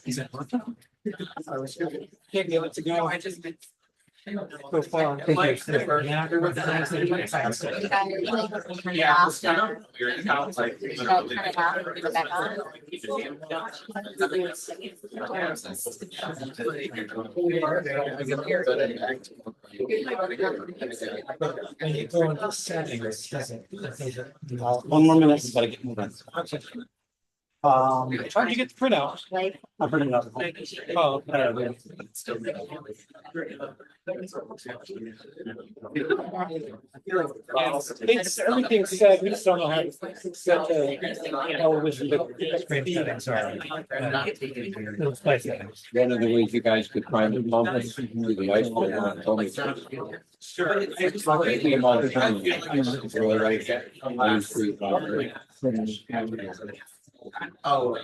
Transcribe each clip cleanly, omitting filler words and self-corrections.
Can't give it to go. I just. So far. Thank you. One more minute, gotta get moving. How did you get the printout? I'll print it out. Oh, it's everything said. We just don't know how to set the television. Screen settings are. Display settings. One of the ways you guys could find the moments through the ice cream. Told me. Sure. The amount of time it's really right. Ice cream. Oh. Oh,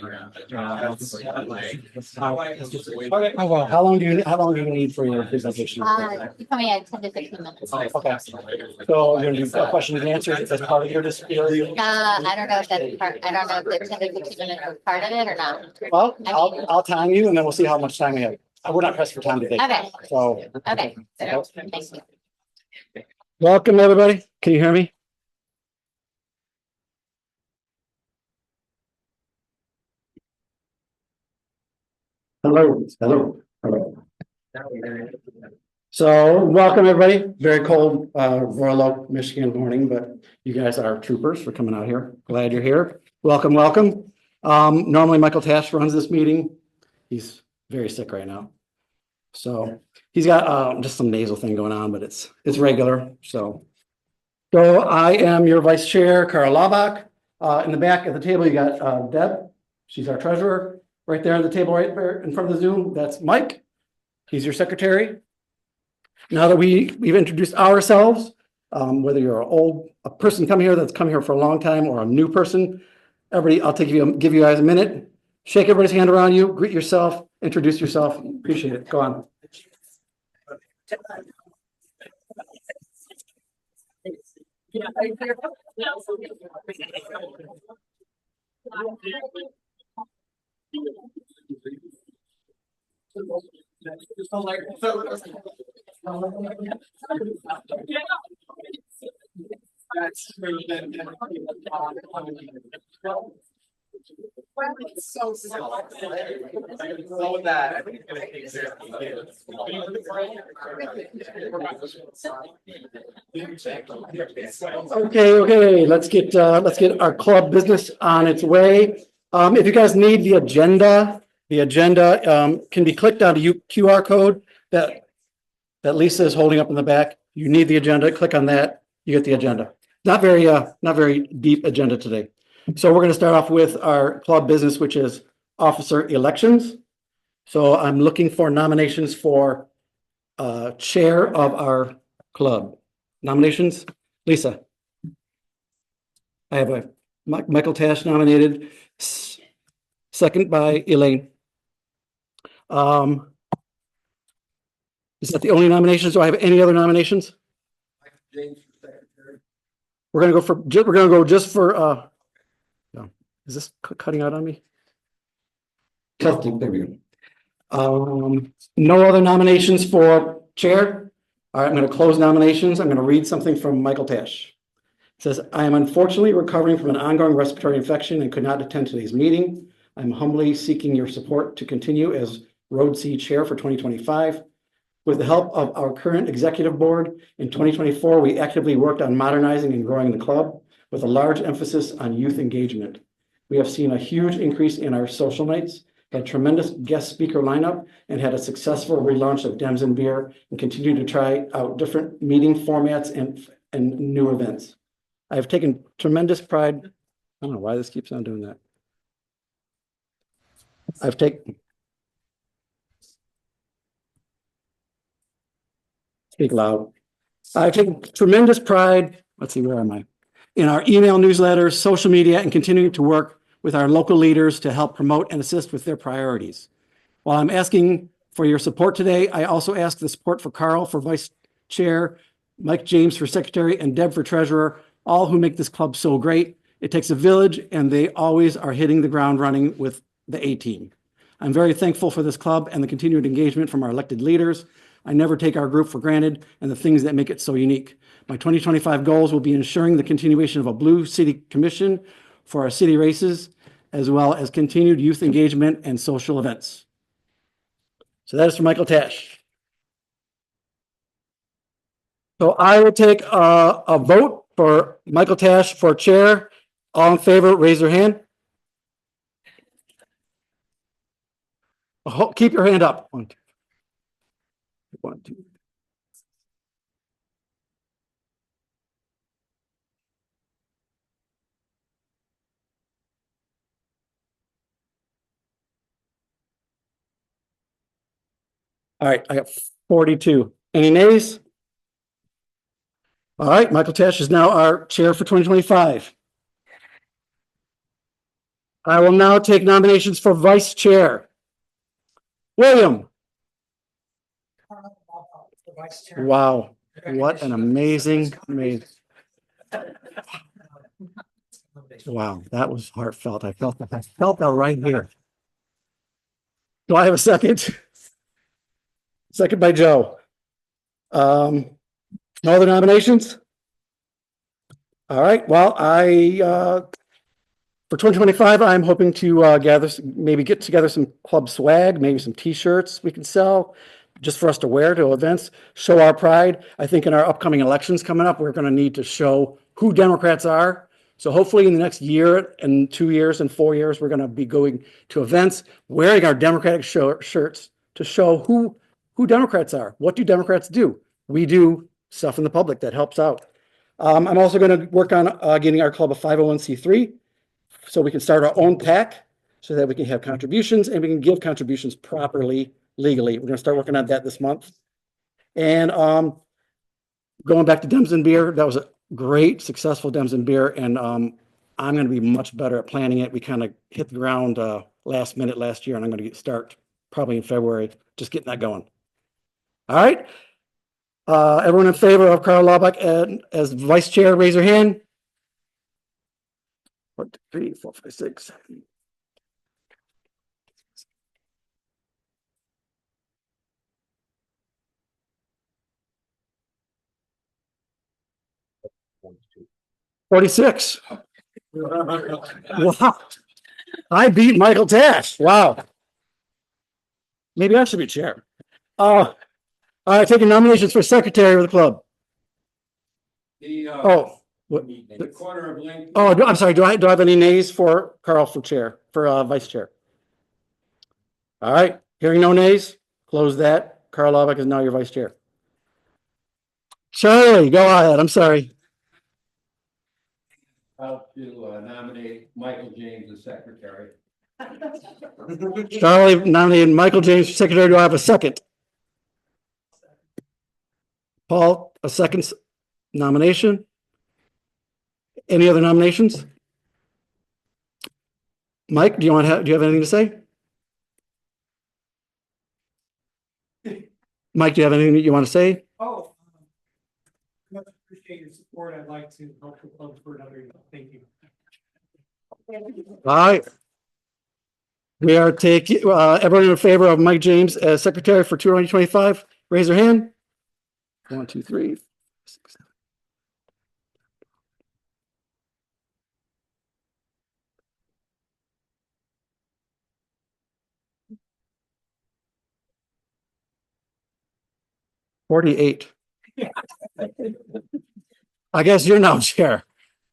well, how long do you need for your presentation? You told me I had 10 to 15 minutes. Okay. So you're gonna do questions and answers as part of your display? I don't know if that's part, I don't know if the 10 to 15 minutes is part of it or not. Well, I'll time you and then we'll see how much time we have. We're not pressed for time today. Okay. So. Okay. Thank you. Welcome, everybody. Can you hear me? Hello. Hello. So welcome, everybody. Very cold Royal Oak, Michigan morning, but you guys are troopers for coming out here. Glad you're here. Welcome. Normally Michael Tash runs this meeting. He's very sick right now. So he's got just some nasal thing going on, but it's regular. So I am your vice chair, Carl Laubach. In the back of the table, you got Deb. She's our treasurer. Right there on the table, right there in front of the Zoom, that's Mike. He's your secretary. Now that we've introduced ourselves, whether you're a person coming here that's come here for a long time or a new person, everybody, I'll give you guys a minute. Shake everybody's hand around you, greet yourself, introduce yourself. Appreciate it. Go on. Okay. Let's get our club business on its way. If you guys need the agenda can be clicked on the QR code that Lisa is holding up in the back. You need the agenda, click on that, you get the agenda. Not very deep agenda today. So we're going to start off with our club business, which is officer elections. So I'm looking for nominations for chair of our club. Nominations, Lisa. I have Michael Tash nominated, second by Elaine. Is that the only nominations? Do I have any other nominations? We're gonna go just for no. Is this cutting out on me? Testing, there we go. No other nominations for chair. All right, I'm going to close nominations. I'm going to read something from Michael Tash. It says, I am unfortunately recovering from an ongoing respiratory infection and could not attend today's meeting. I'm humbly seeking your support to continue as Roadc chair for 2025. With the help of our current executive board, in 2024, we actively worked on modernizing and growing the club with a large emphasis on youth engagement. We have seen a huge increase in our social nights, had a tremendous guest speaker lineup, and had a successful relaunch of Dems and Beer, and continue to try out different meeting formats and new events. I have taken tremendous pride. I don't know why this keeps on doing that. Speak loud. I've taken tremendous pride. Let's see, where am I? In our email newsletters, social media, and continuing to work with our local leaders to help promote and assist with their priorities. While I'm asking for your support today, I also ask the support for Carl for vice chair, Mike James for secretary, and Deb for treasurer, all who make this club so great. It takes a village, and they always are hitting the ground running with the A team. I'm very thankful for this club and the continued engagement from our elected leaders. I never take our group for granted and the things that make it so unique. My 2025 goals will be ensuring the continuation of a Blue City Commission for our city races, as well as continued youth engagement and social events. So that is for Michael Tash. So I will take a vote for Michael Tash for chair. All in favor, raise your hand. Keep your hand up. One, two. All right, I got 42. Any nays? All right, Michael Tash is now our chair for 2025. I will now take nominations for vice chair. William. Wow, what an amazing. Wow, that was heartfelt. I felt that right here. Do I have a second? Second by Joe. No other nominations? All right, well, for 2025, I'm hoping to maybe get together some club swag, maybe some t-shirts we can sell just for us to wear to events, show our pride. I think in our upcoming elections coming up, we're going to need to show who Democrats are. So hopefully in the next year and 2 years and 4 years, we're going to be going to events, wearing our Democratic shirts to show who Democrats are. What do Democrats do? We do stuff in the public that helps out. I'm also going to work on getting our club a 501c3 so we can start our own PAC so that we can have contributions and we can give contributions properly, legally. We're going to start working on that this month. And going back to Dems and Beer, that was a great, successful Dems and Beer, and I'm going to be much better at planning it. We kind of hit the ground last minute last year, and I'm going to start probably in February, just getting that going. All right. Everyone in favor of Carl Laubach as vice chair, raise your hand. 1, 2, 3, 4, 5, 6, 7. $46. Wow. I beat Michael Tash. Wow. Maybe I should be chair. All right, taking nominations for secretary of the club. The corner of Lincoln. Oh, I'm sorry. Do I have any nays for Carl for vice chair? All right. Hearing no nays, close that. Carl Laubach is now your vice chair. Charlie, go ahead. I'm sorry. How to nominate Michael James as secretary. Charlie nominated Michael James for secretary. Do I have a second? Paul, a second nomination. Any other nominations? Mike, do you have anything to say? Mike, do you have anything that you want to say? Oh, much appreciate your support. I'd like to help the club for another year. Thank you. All right. We are taking everyone in favor of Mike James as secretary for 2025. Raise your hand. 1, 2, 3, 6, 7. $48. I guess you're now chair.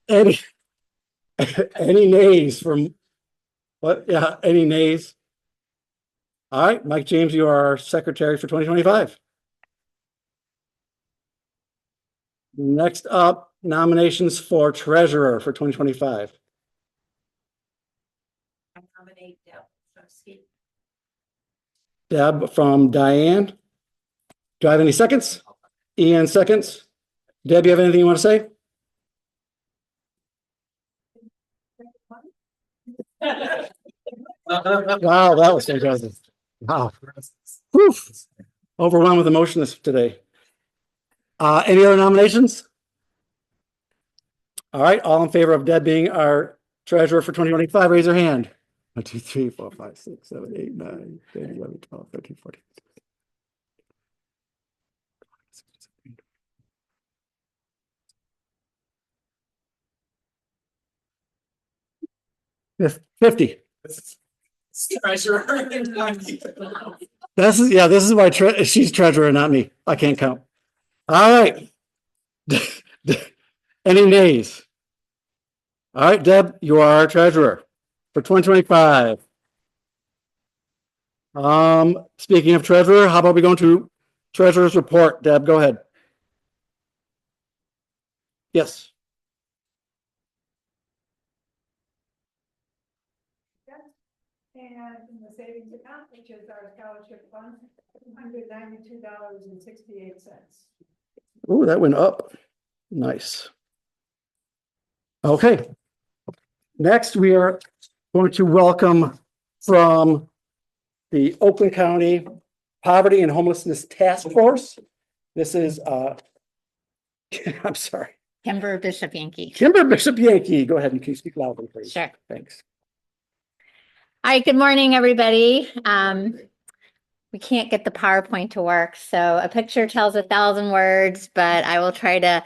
Any nays from what? Yeah, any nays? All right, Mike James, you are our secretary for 2025. Next up, nominations for treasurer for 2025. I nominate Deb from Diane. Do I have any seconds? Ian seconds. Deb, you have anything you want to say? Wow, that was fantastic. Wow. Whew. Overwhelmed with emotion today. Any other nominations? All right, all in favor of Deb being our treasurer for 2025, raise your hand. 1, 2, 3, 4, 5, 6, 7, 8, 9, 10, 11, 12, 13, 14. Yes, 50. This is why she's treasurer, not me. I can't count. All right. Any nays? All right, Deb, you are our treasurer for 2025. Speaking of treasurer, how about we go into treasurer's report? Deb, go ahead. Yes. And in the savings account, which is our scholarship fund, $192.68. Oh, that went up. Nice. Okay. Next, we are going to welcome from the Oakland County Poverty and Homelessness Task Force. This is, I'm sorry, Kimber Bishop-Yanke. Kimber Bishop-Yanke. Go ahead and can you speak loudly, please? Sure. Thanks. All right, good morning, everybody. We can't get the PowerPoint to work, so a picture tells 1,000 words, but I will try to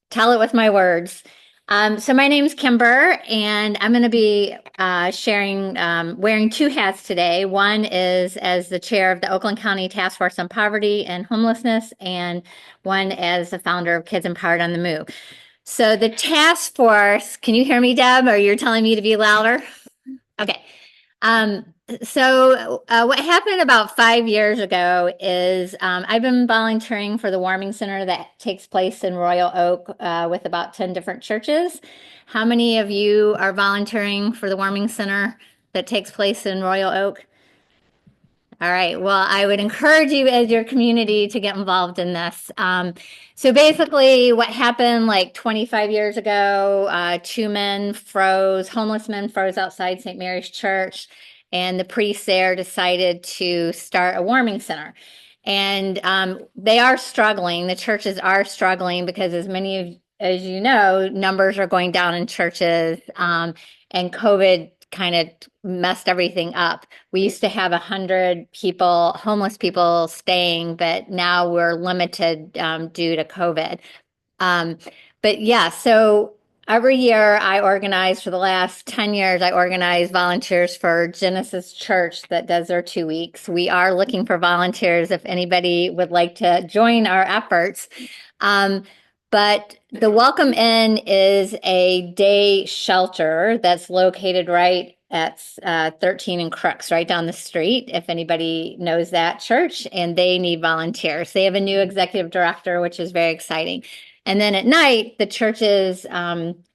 tell it with my words. So my name's Kimber, and I'm going to be sharing, wearing two hats today. One is as the chair of the Oakland County Task Force on Poverty and Homelessness, and one as the founder of Kids Empowered on the Move. So the task force, can you hear me, Deb, or you're telling me to be louder? Okay. So what happened about 5 years ago is I've been volunteering for the warming center that takes place in Royal Oak with about 10 different churches. How many of you are volunteering for the warming center that takes place in Royal Oak? All right. Well, I would encourage you as your community to get involved in this. So basically what happened like 25 years ago, homeless men froze outside St. Mary's Church, and the priests there decided to start a warming center. And they are struggling. The churches are struggling because as you know, numbers are going down in churches, and COVID kind of messed everything up. We used to have 100 people, homeless people staying, but now we're limited due to COVID. But yeah, so every year I organize, for the last 10 years, I organize volunteers for Genesis Church that does their 2 weeks. We are looking for volunteers if anybody would like to join our efforts. But the Welcome Inn is a day shelter that's located right at 13 and Crooks, right down the street, if anybody knows that church, and they need volunteers. They have a new executive director, which is very exciting. And then at night, the churches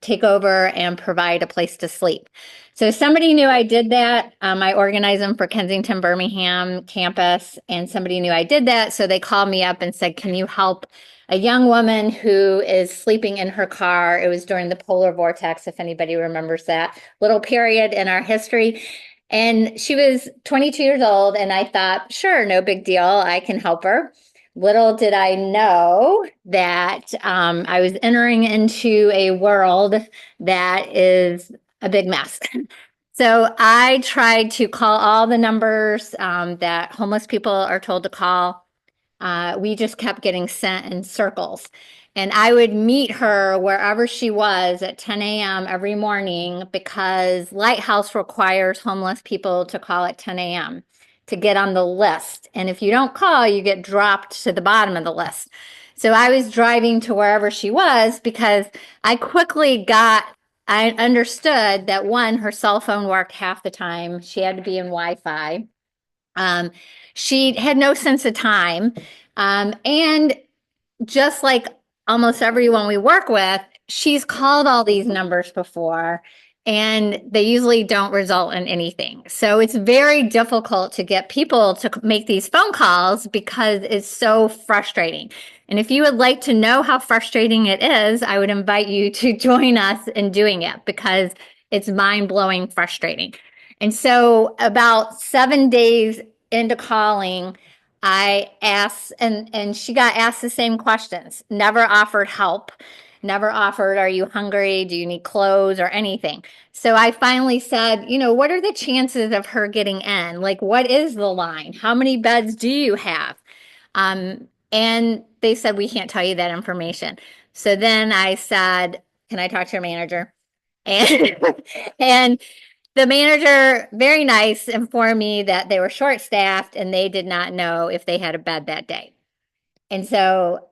take over and provide a place to sleep. So somebody knew I did that. I organized them for Kensington, Birmingham campus, and somebody knew I did that. So they called me up and said, can you help a young woman who is sleeping in her car? It was during the polar vortex, if anybody remembers that little period in our history. And she was 22 years old, and I thought, sure, no big deal. I can help her. Little did I know that I was entering into a world that is a big mess. So I tried to call all the numbers that homeless people are told to call. We just kept getting sent in circles. And I would meet her wherever she was at 10 a.m. every morning, because Lighthouse requires homeless people to call at 10 a.m. to get on the list. And if you don't call, you get dropped to the bottom of the list. So I was driving to wherever she was because I understood that, one, her cell phone worked half the time. She had to be in Wi-Fi. She had no sense of time. And just like almost everyone we work with, she's called all these numbers before, and they usually don't result in anything. So it's very difficult to get people to make these phone calls because it's so frustrating. And if you would like to know how frustrating it is, I would invite you to join us in doing it, because it's mind-blowing frustrating. And so about 7 days into calling, I asked, and she got asked the same questions, never offered help. never offered, are you hungry? Do you need clothes or anything? So I finally said, what are the chances of her getting in? Like, what is the line? How many beds do you have? And they said, we can't tell you that information. So then I said, can I talk to your manager? And, and the manager, very nice, informed me that they were short-staffed and they did not know if they had a bed that day. And so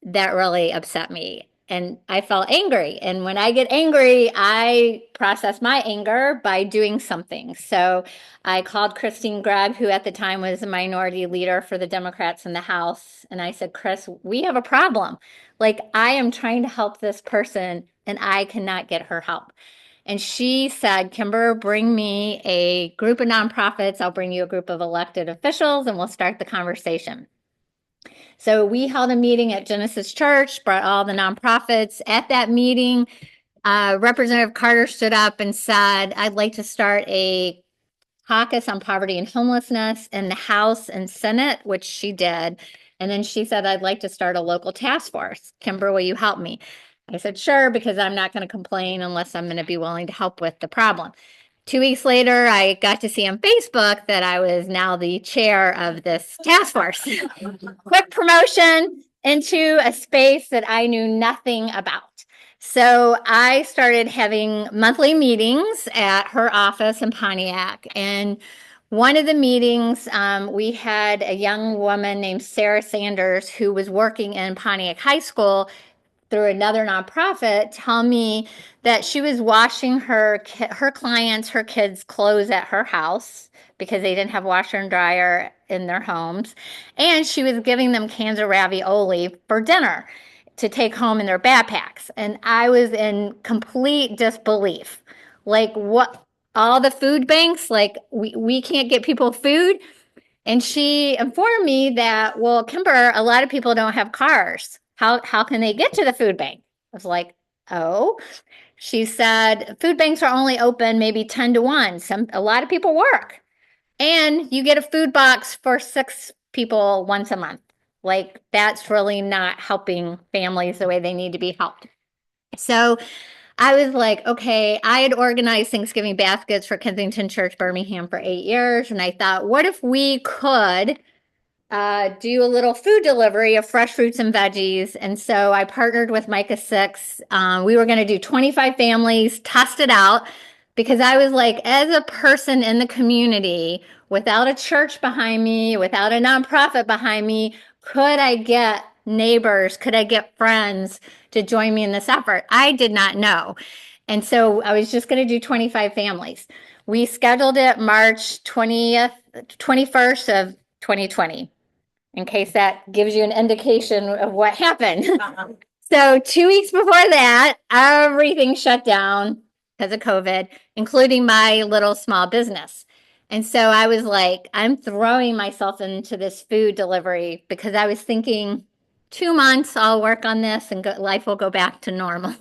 that really upset me. And I felt angry. And when I get angry, I process my anger by doing something. So I called Christine Gregg, who at the time was a minority leader for the Democrats in the House. And I said, Chris, we have a problem. Like, I am trying to help this person and I cannot get her help. And she said, Kimber, bring me a group of nonprofits. I'll bring you a group of elected officials and we'll start the conversation. So we held a meeting at Genesis Church, brought all the nonprofits. At that meeting, Representative Carter stood up and said, I'd like to start a caucus on poverty and homelessness in the House and Senate, which she did. And then she said, I'd like to start a local task force. Kimber, will you help me? I said, sure, because I'm not going to complain unless I'm going to be willing to help with the problem. 2 weeks later, I got to see on Facebook that I was now the chair of this task force. Quick promotion into a space that I knew nothing about. So I started having monthly meetings at her office in Pontiac. And one of the meetings, we had a young woman named Sarah Sanders who was working in Pontiac High School through another nonprofit tell me that she was washing her clients, her kids' clothes at her house because they didn't have washer and dryer in their homes. And she was giving them cans of ravioli for dinner to take home in their backpacks. And I was in complete disbelief. Like, what? All the food banks, like, we can't get people food. And she informed me that, well, Kimber, a lot of people don't have cars. How can they get to the food bank? I was like, oh. She said, food banks are only open maybe 10 to 1. A lot of people work. And you get a food box for 6 people once a month. Like, that's really not helping families the way they need to be helped. So I was like, okay, I had organized Thanksgiving baskets for Kensington Church, Birmingham for 8 years. And I thought, what if we could do a little food delivery of fresh fruits and veggies. And so I partnered with Micah 6. We were going to do 25 families, test it out, because I was like, as a person in the community, without a church behind me, without a nonprofit behind me, could I get neighbors, could I get friends to join me in this effort? I did not know. And so I was just going to do 25 families. We scheduled it March 20th, 21st of 2020, in case that gives you an indication of what happened. So 2 weeks before that, everything shut down because of COVID, including my little small business. And so I was like, I'm throwing myself into this food delivery because I was thinking 2 months, I'll work on this and life will go back to normal.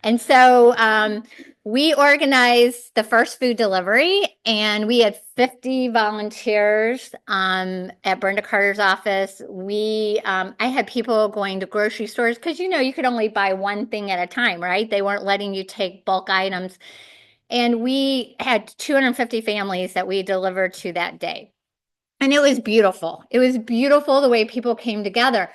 And so we organized the first food delivery, and we had 50 volunteers at Brenda Carter's office. I had people going to grocery stores because, you could only buy one thing at a time, right? They weren't letting you take bulk items. And we had 250 families that we delivered to that day. And it was beautiful. It was beautiful the way people came together.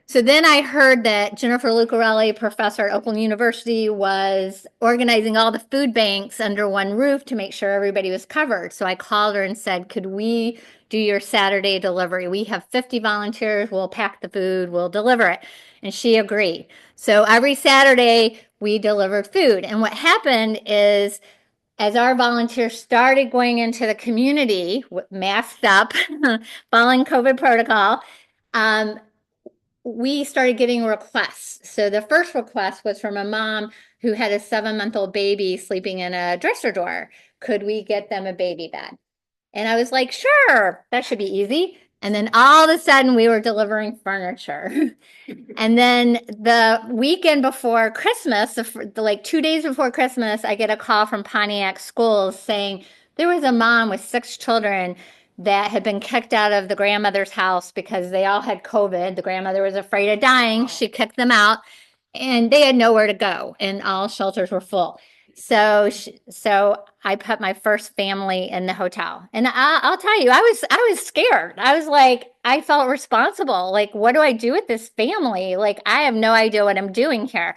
So then I heard that Jennifer Lucarelli, professor at Oakland University, was organizing all the food banks under one roof to make sure everybody was covered. So I called her and said, could we do your Saturday delivery? We have 50 volunteers. We'll pack the food. We'll deliver it. And she agreed. So every Saturday we delivered food. And what happened is, as our volunteers started going into the community, masked up, following COVID protocol, we started getting requests. So the first request was from a mom who had a 7-month-old baby sleeping in a dresser drawer. Could we get them a baby bed? And I was like, sure, that should be easy. And then all of a sudden we were delivering furniture. And then the weekend before Christmas, like 2 days before Christmas, I get a call from Pontiac schools saying there was a mom with 6 children that had been kicked out of the grandmother's house because they all had COVID. The grandmother was afraid of dying. She kicked them out. and they had nowhere to go, and all shelters were full. So I put my first family in the hotel, and I'll tell you, I was scared. I was like, I felt responsible. Like, what do I do with this family? Like, I have no idea what I'm doing here.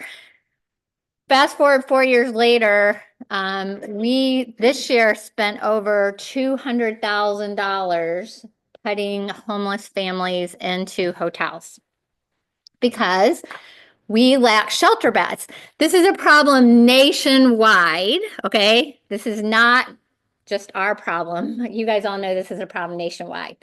Fast forward 4 years later, we this year spent over $200,000 putting homeless families into hotels because we lack shelter beds. This is a problem nationwide, okay? This is not just our problem. You guys all know this is a problem nationwide.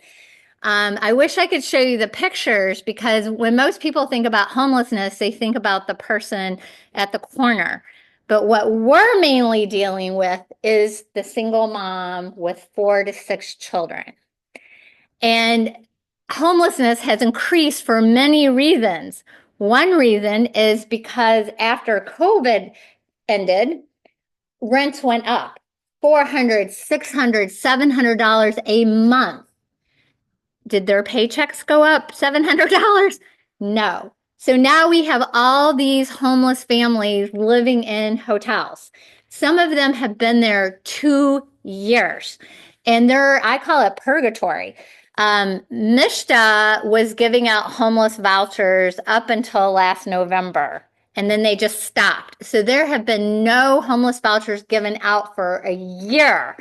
I wish I could show you the pictures because when most people think about homelessness, they think about the person at the corner. But what we're mainly dealing with is the single mom with 4 to 6 children. And homelessness has increased for many reasons. One reason is because after COVID ended, rents went up $400, $600, $700 a month. Did their paychecks go up $700? No. So now we have all these homeless families living in hotels. Some of them have been there 2 years, and I call it purgatory. Mishta was giving out homeless vouchers up until last November, and then they just stopped. So there have been no homeless vouchers given out for a year.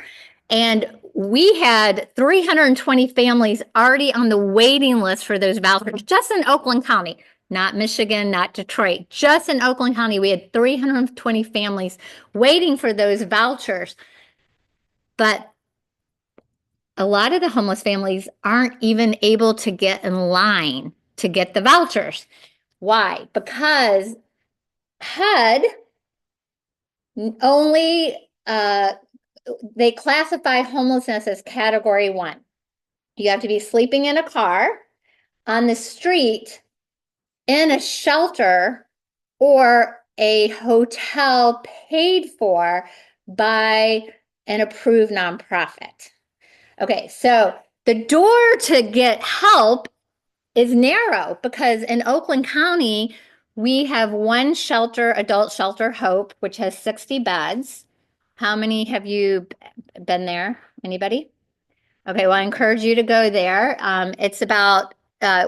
And we had 320 families already on the waiting list for those vouchers just in Oakland County, not Michigan, not Detroit, just in Oakland County. We had 320 families waiting for those vouchers. But a lot of the homeless families aren't even able to get in line to get the vouchers. Why? Because HUD only they classify homelessness as category 1. You have to be sleeping in a car, on the street, in a shelter, or a hotel paid for by an approved nonprofit. Okay, so the door to get help is narrow because in Oakland County, we have one shelter, adult shelter, Hope, which has 60 beds. How many have you been there? Anybody? Okay, well, I encourage you to go there. It's about,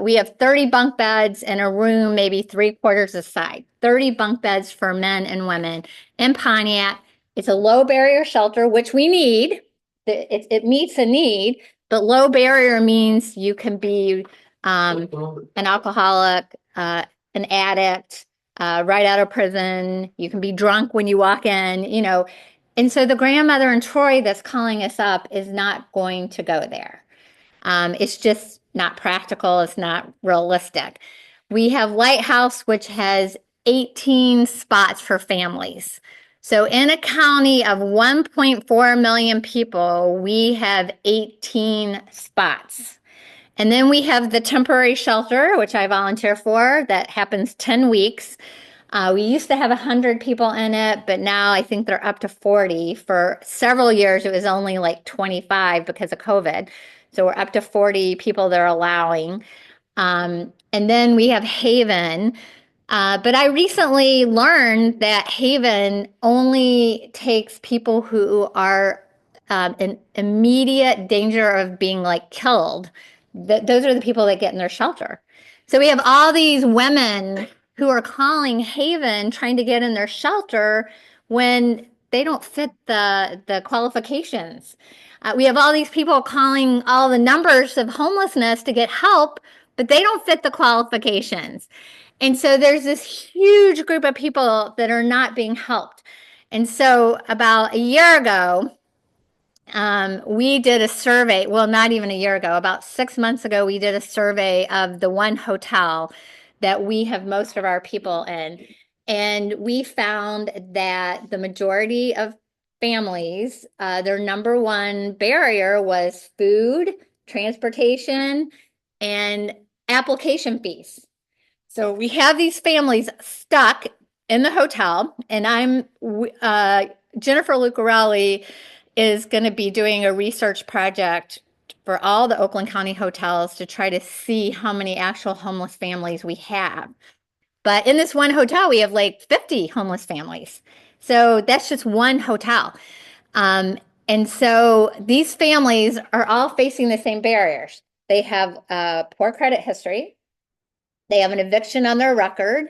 we have 30 bunk beds in a room, maybe 3/4 a side, 30 bunk beds for men and women in Pontiac. It's a low barrier shelter, which we need. It meets a need, but low barrier means you can be an alcoholic, an addict, right out of prison. You can be drunk when you walk in, you know. And so the grandmother in Troy that's calling us up is not going to go there. It's just not practical. It's not realistic. We have Lighthouse, which has 18 spots for families. So in a county of 1.4 million people, we have 18 spots. And then we have the temporary shelter, which I volunteer for, that happens 10 weeks. We used to have 100 people in it, but now I think they're up to 40. For several years, it was only like 25 because of COVID. So we're up to 40 people they're allowing. And then we have Haven. But I recently learned that Haven only takes people who are in immediate danger of being like killed. Those are the people that get in their shelter. So we have all these women who are calling Haven trying to get in their shelter when they don't fit the qualifications. We have all these people calling all the numbers of homelessness to get help, but they don't fit the qualifications. And so there's this huge group of people that are not being helped. And so about a year ago, we did a survey. Well, not even a year ago, about 6 months ago, we did a survey of the one hotel that we have most of our people in. And we found that the majority of families, their number one barrier was food, transportation, and application fees. So we have these families stuck in the hotel, and Jennifer Lucarelli is going to be doing a research project for all the Oakland County hotels to try to see how many actual homeless families we have. But in this one hotel, we have like 50 homeless families. So that's just one hotel. And so these families are all facing the same barriers. They have poor credit history. They have an eviction on their record.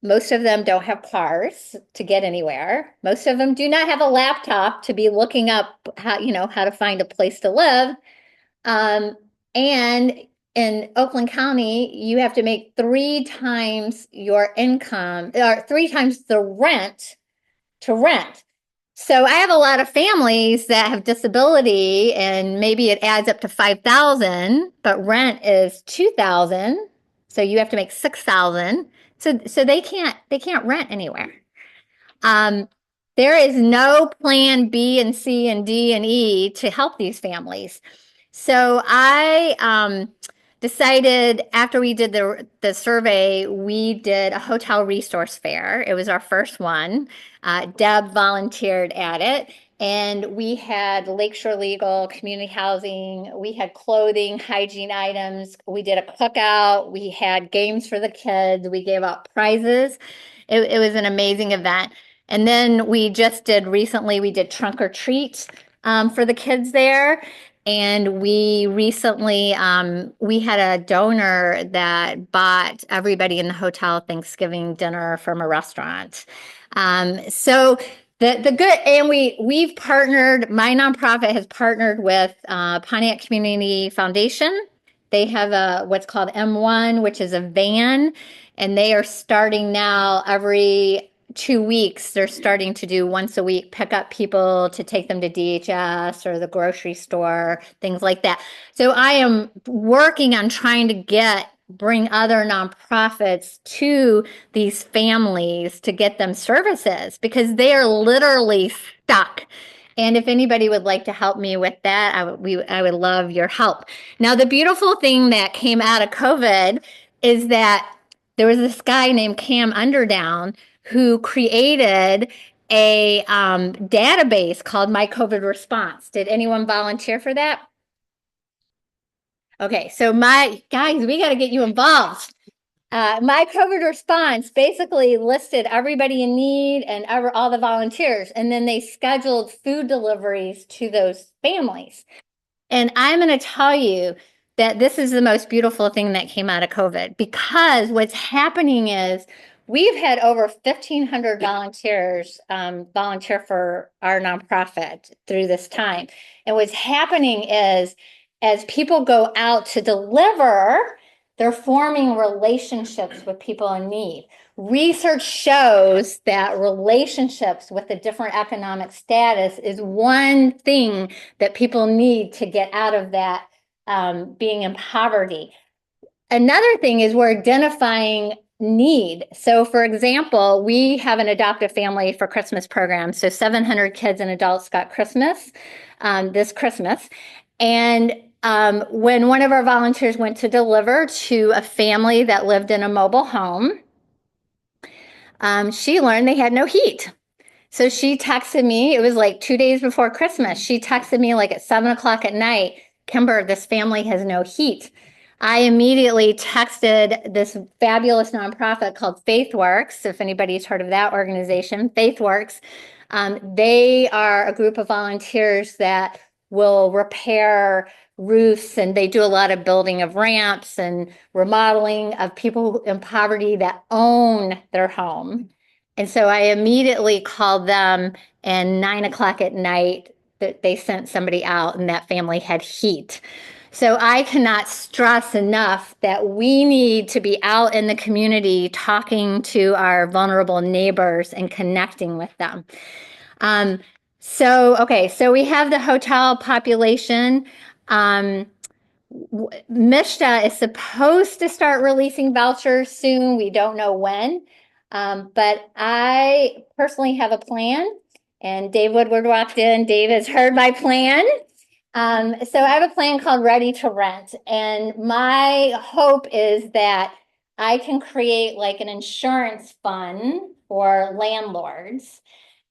Most of them don't have cars to get anywhere. Most of them do not have a laptop to be looking up how to find a place to live. And in Oakland County, you have to make 3 times your income or 3 times the rent to rent. So I have a lot of families that have disability and maybe it adds up to 5,000, but rent is 2,000. So you have to make 6,000. So they can't rent anywhere. There is no plan B and C and D and E to help these families. So I decided after we did the survey, we did a hotel resource fair. It was our first one. Deb volunteered at it. And we had Lakeshore Legal, community housing, we had clothing, hygiene items, we did a cookout, we had games for the kids, we gave out prizes. It was an amazing event. And then we did trunk or treat for the kids there. And we recently, we had a donor that bought everybody in the hotel Thanksgiving dinner from a restaurant. So the good, and we've partnered, my nonprofit has partnered with Pontiac Community Foundation. They have what's called M1, which is a van, and they are starting now every 2 weeks. They're starting to do once a week, pick up people to take them to DHS or the grocery store, things like that. So I am working on trying to bring other nonprofits to these families to get them services because they are literally stuck. And if anybody would like to help me with that, I would love your help. Now, the beautiful thing that came out of COVID is that there was this guy named Cam Underdown who created a database called My COVID Response. Did anyone volunteer for that? Okay, so my guys, we got to get you involved. My COVID Response basically listed everybody in need and all the volunteers, and then they scheduled food deliveries to those families. And I'm going to tell you that this is the most beautiful thing that came out of COVID because what's happening is we've had over 1,500 volunteers volunteer for our nonprofit through this time. And what's happening is as people go out to deliver, they're forming relationships with people in need. Research shows that relationships with a different economic status is one thing that people need to get out of that being in poverty. Another thing is we're identifying need. So for example, we have an adoptive family for Christmas program. So 700 kids and adults got Christmas this Christmas. And when one of our volunteers went to deliver to a family that lived in a mobile home, she learned they had no heat. So she texted me, it was like 2 days before Christmas. She texted me like at 7 o'clock at night, Kimber, this family has no heat. I immediately texted this fabulous nonprofit called FaithWorks. If anybody's heard of that organization, FaithWorks. They are a group of volunteers that will repair roofs, and they do a lot of building of ramps and remodeling of people in poverty that own their home. And so I immediately called them, and 9 o'clock at night, they sent somebody out, and that family had heat. So I cannot stress enough that we need to be out in the community talking to our vulnerable neighbors and connecting with them. So we have the hotel population. MISHDA is supposed to start releasing vouchers soon. We don't know when. But I personally have a plan, and Dave Woodward walked in. Dave has heard my plan. So I have a plan called Ready to Rent. And my hope is that I can create like an insurance fund for landlords.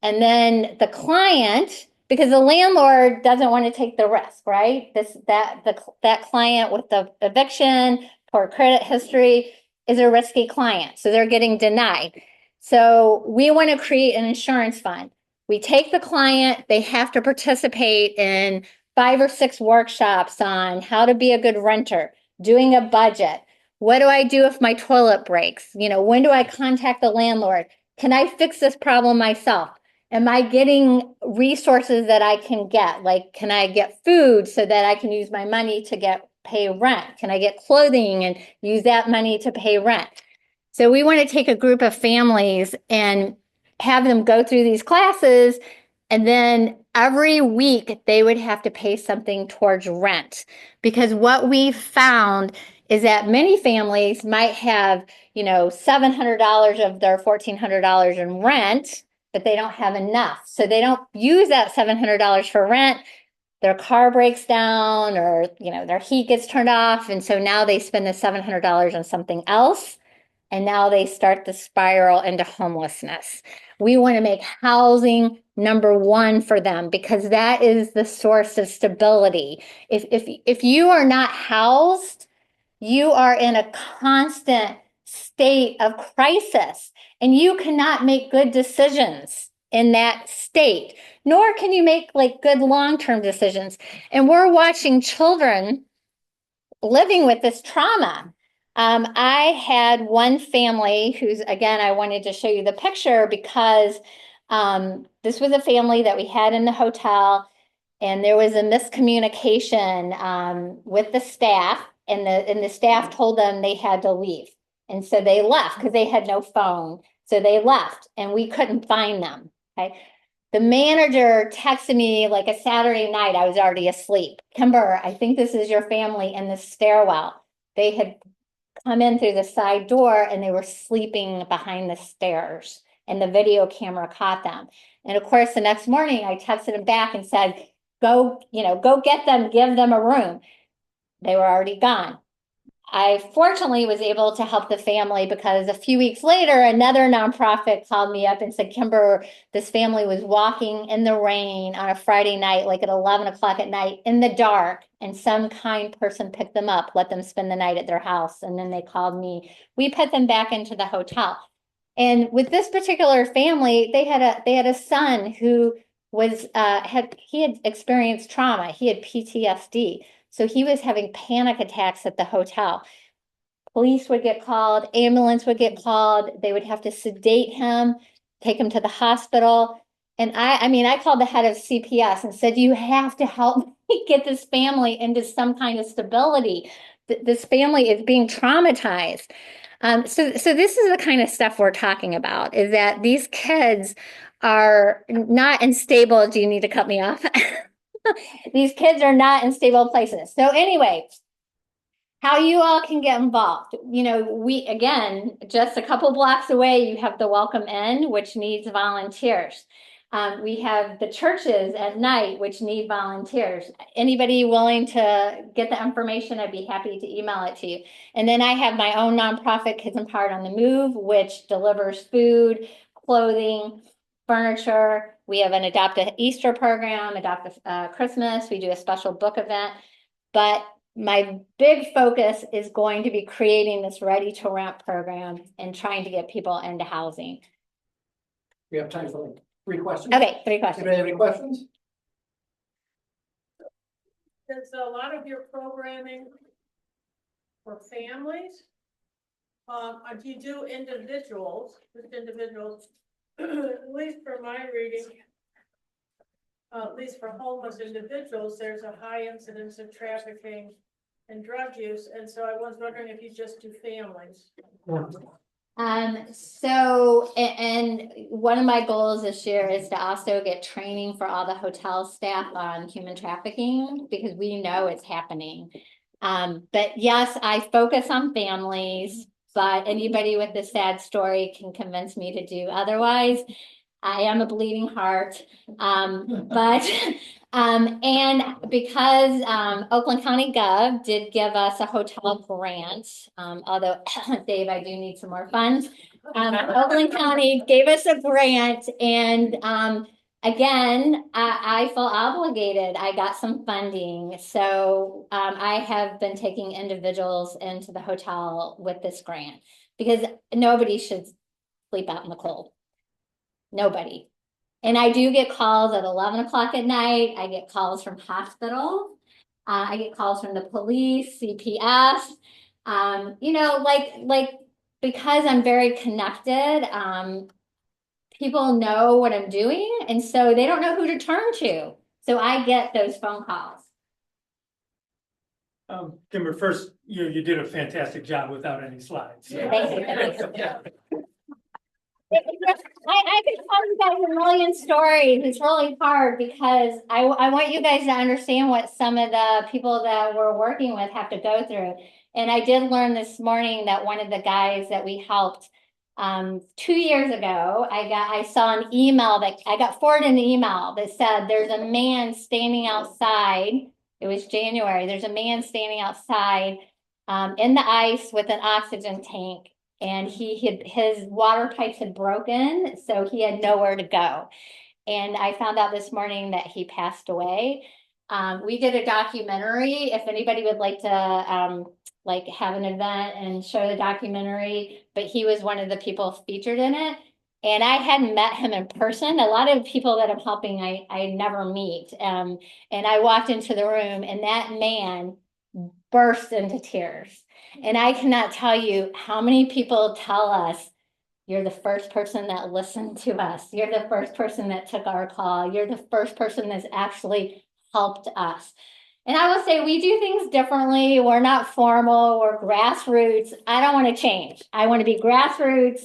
And then the client, because the landlord doesn't want to take the risk, right? That client with the eviction, poor credit history, is a risky client, so they're getting denied. So we want to create an insurance fund. We take the client, they have to participate in 5 or 6 workshops on how to be a good renter, doing a budget. What do I do if my toilet breaks? When do I contact the landlord? Can I fix this problem myself? Am I getting resources that I can get? Like, can I get food so that I can use my money to pay rent? Can I get clothing and use that money to pay rent? So we want to take a group of families and have them go through these classes, and then every week they would have to pay something towards rent. Because what we found is that many families might have, $700 of their $1,400 in rent, but they don't have enough. So they don't use that $700 for rent. Their car breaks down, or, their heat gets turned off. And so now they spend the $700 on something else. And now they start the spiral into homelessness. We want to make housing number one for them, because that is the source of stability. If you are not housed, you are in a constant state of crisis, and you cannot make good decisions in that state, nor can you make like good long-term decisions. And we're watching children living with this trauma. I had one family who's, again, I wanted to show you the picture because this was a family that we had in the hotel, and there was a miscommunication with the staff, and the staff told them they had to leave. And so they left because they had no phone. So they left, and we couldn't find them. Okay. The manager texted me like a Saturday night. I was already asleep. Kimber, I think this is your family in the stairwell. They had come in through the side door and they were sleeping behind the stairs, and the video camera caught them. And of course, the next morning I texted him back and said, go get them, give them a room. They were already gone. I fortunately was able to help the family, because a few weeks later, another nonprofit called me up and said, Kimber, this family was walking in the rain on a Friday night, like at 11 o'clock at night in the dark, and some kind person picked them up, let them spend the night at their house. And then they called me. We put them back into the hotel. And with this particular family, they had a son who was had experienced trauma. He had PTSD. So he was having panic attacks at the hotel. Police would get called, ambulance would get called. They would have to sedate him, take him to the hospital. And I called the head of CPS and said, you have to help me get this family into some kind of stability. This family is being traumatized. So this is the kind of stuff we're talking about, is that these kids are not in stable. Do you need to cut me off? These kids are not in stable places. So anyway, how you all can get involved. We, again, just a couple blocks away, you have the Welcome Inn, which needs volunteers. We have the churches at night, which need volunteers. Anybody willing to get the information, I'd be happy to email it to you. And then I have my own nonprofit, Kids Empowered on the Move, which delivers food, clothing, furniture. We have an Adopt a Easter program, Adopt a Christmas. We do a special book event. But my big focus is going to be creating this Ready to Rent program and trying to get people into housing. We have time for 3 questions. Okay, 3 questions. Anybody have any questions? There's a lot of your programming for families. Do you do individuals, just individuals? At least for my reading, at least for homeless individuals, there's a high incidence of trafficking and drug use. And so I was wondering if you just do families. So, and one of my goals this year is to also get training for all the hotel staff on human trafficking, because we know it's happening. But yes, I focus on families, but anybody with a sad story can convince me to do otherwise. I am a bleeding heart. And because Oakland County Gov did give us a hotel grant, although Dave, I do need some more funds. Oakland County gave us a grant, and again, I feel obligated. I got some funding. So I have been taking individuals into the hotel with this grant because nobody should sleep out in the cold. Nobody. And I do get calls at 11 o'clock at night. I get calls from hospitals. I get calls from the police, CPS. Like because I'm very connected, people know what I'm doing, and so they don't know who to turn to. So I get those phone calls. Kimber, first, you did a fantastic job without any slides. Thank you. I could tell you guys a million stories. It's really hard because I want you guys to understand what some of the people that we're working with have to go through. And I did learn this morning that one of the guys that we helped 2 years ago, I saw an email that I got forwarded an email that said there's a man standing outside. It was January. There's a man standing outside in the ice with an oxygen tank, and his water pipes had broken, so he had nowhere to go. And I found out this morning that he passed away. We did a documentary. If anybody would like to like have an event and show the documentary, but he was one of the people featured in it. And I hadn't met him in person. A lot of people that I'm helping, I never meet. And I walked into the room, and that man burst into tears. And I cannot tell you how many people tell us, you're the first person that listened to us. You're the first person that took our call. You're the first person that's actually helped us. And I will say we do things differently. We're not formal, we're grassroots. I don't want to change. I want to be grassroots,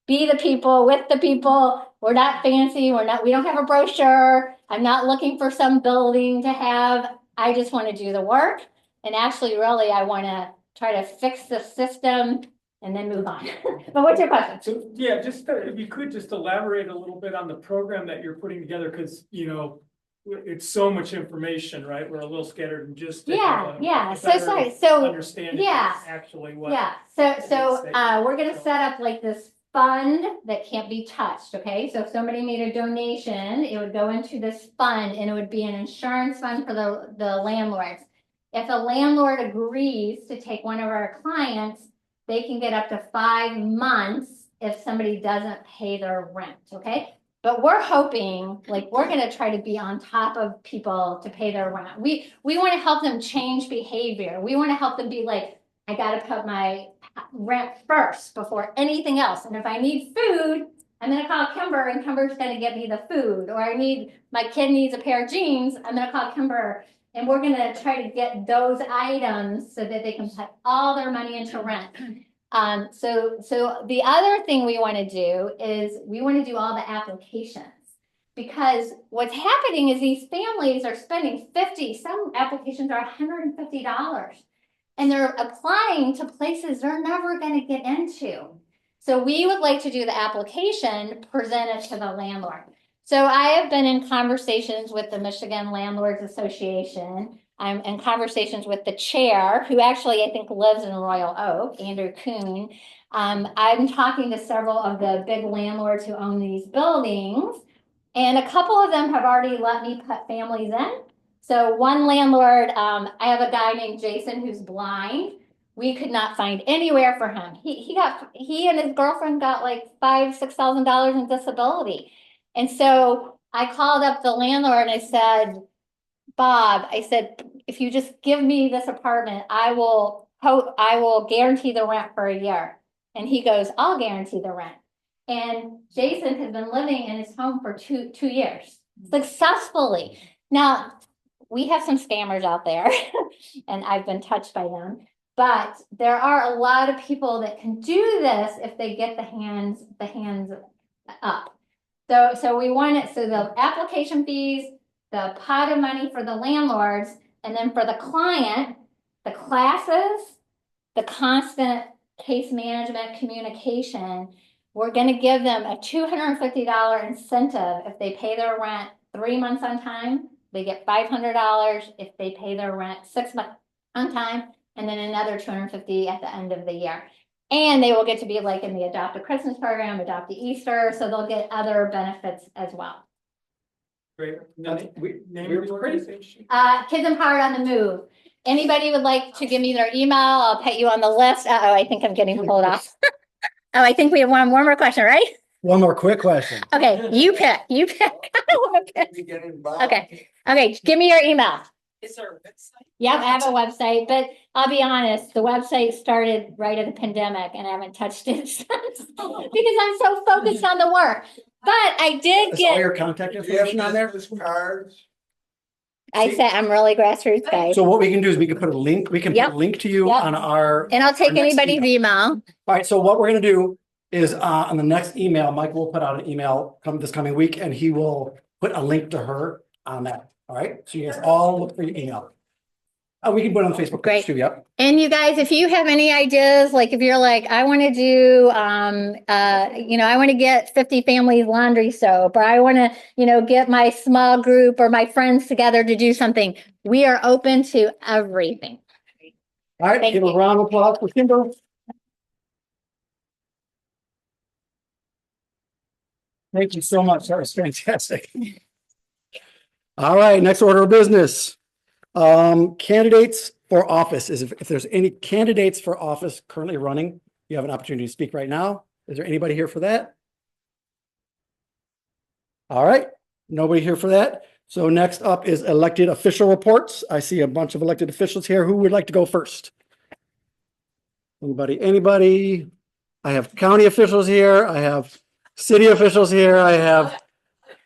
be the people with the people. We're not fancy. We don't have a brochure. I'm not looking for some building to have. I just want to do the work. And actually, really, I want to try to fix the system and then move on. But what's your question? So, yeah, just if you could just elaborate a little bit on the program that you're putting together, because, it's so much information, right? We're a little scattered and just. Yeah. Understanding yeah. actually what. Yeah, so we're gonna set up like this fund that can't be touched, okay? So if somebody made a donation, it would go into this fund, and it would be an insurance fund for the landlords. If a landlord agrees to take one of our clients, they can get up to 5 months if somebody doesn't pay their rent, okay? But we're hoping, like, we're gonna try to be on top of people to pay their rent. We want to help them change behavior. We want to help them be like, I gotta put my rent first before anything else. And if I need food, I'm gonna call Kimber, and Kimber's gonna get me the food. Or my kid needs a pair of jeans, I'm gonna call Kimber. And we're gonna try to get those items so that they can put all their money into rent. So the other thing we want to do is we want to do all the applications, because what's happening is these families are spending some applications are $150, and they're applying to places they're never going to get into. So we would like to do the application, present it to the landlord. So I have been in conversations with the Michigan Landlords Association. I'm in conversations with the chair, who actually I think lives in Royal Oak, Andrew Kuhn. I'm talking to several of the big landlords who own these buildings, and a couple of them have already let me put families in. So one landlord, I have a guy named Jason who's blind. We could not find anywhere for him. He and his girlfriend got like $5,000-6,000 in disability. And so I called up the landlord and I said, Bob, if you just give me this apartment, I will guarantee the rent for a year. And he goes, I'll guarantee the rent. And Jason has been living in his home for two years successfully. Now, we have some scammers out there, and I've been touched by them. But there are a lot of people that can do this if they get the hands up. So we want it, so the application fees, the pot of money for the landlords, and then for the client, the classes, the constant case management communication. We're going to give them a $250 incentive if they pay their rent 3 months on time. They get $500 if they pay their rent 6 months on time, and then another $250 at the end of the year. And they will get to be like in the Adopt a Christmas program, Adopt a Easter, so they'll get other benefits as well. Great. We were pretty. Kids Empowered on the Move. Anybody would like to give me their email? I'll put you on the list. Uh-oh, I think I'm getting pulled off. Oh, I think we have one more question, right? One more quick question. Okay, you pick. I don't wanna pick. Okay, give me your email. Is there a website? Yep, I have a website, but I'll be honest, the website started right at the pandemic and I haven't touched it since because I'm so focused on the work. But I did Is all get, your contact information on there? I said, I'm really grassroots, guys. So what we can do is we can put a link, we can put Yep. a link to you Yep. on our. And I'll take our next anybody's email. All right, so what we're gonna do is on the next email, Mike will put out an email this coming week and he will put a link to her on that. All right, so you guys all look for your email. We can put it on Facebook Great. page too, yep. And you guys, if you have any ideas, like if you're like, I want to do, I want to get 50 families laundry soap, or I want to, get my small group or my friends together to do something, we are open to everything. All right, Thank give a you. round of applause for Kimber. Thank you so much. That was fantastic. All right, next order of business. Candidates for office is if there's any candidates for office currently running, you have an opportunity to speak right now. Is there anybody here for that? All right, nobody here for that. So next up is elected official reports. I see a bunch of elected officials here. Who would like to go first? Anybody? I have county officials here. I have city officials here.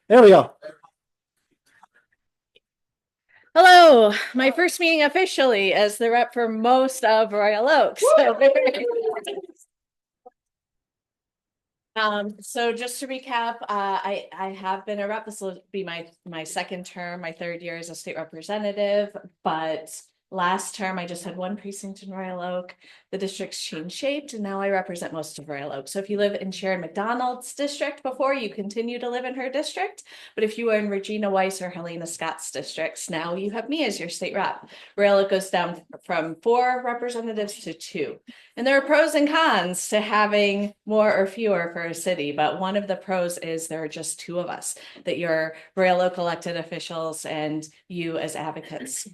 There we go. Hello, my first meeting officially as the rep for most of Royal Oaks. So just to recap, I have been a rep. This will be my second term, my third year as a state representative, but last term I just had one precinct in Royal Oak. The district's changed shaped and now I represent most of Royal Oak. So if you live in Sharon McDonald's district before, you continue to live in her district. But if you were in Regina Weiss or Helena Scott's districts, now you have me as your state rep. Royal Oak goes down from 4 representatives to 2. And there are pros and cons to having more or fewer for a city. But one of the pros is there are just 2 of us, that your Royal Oak elected officials and you as advocates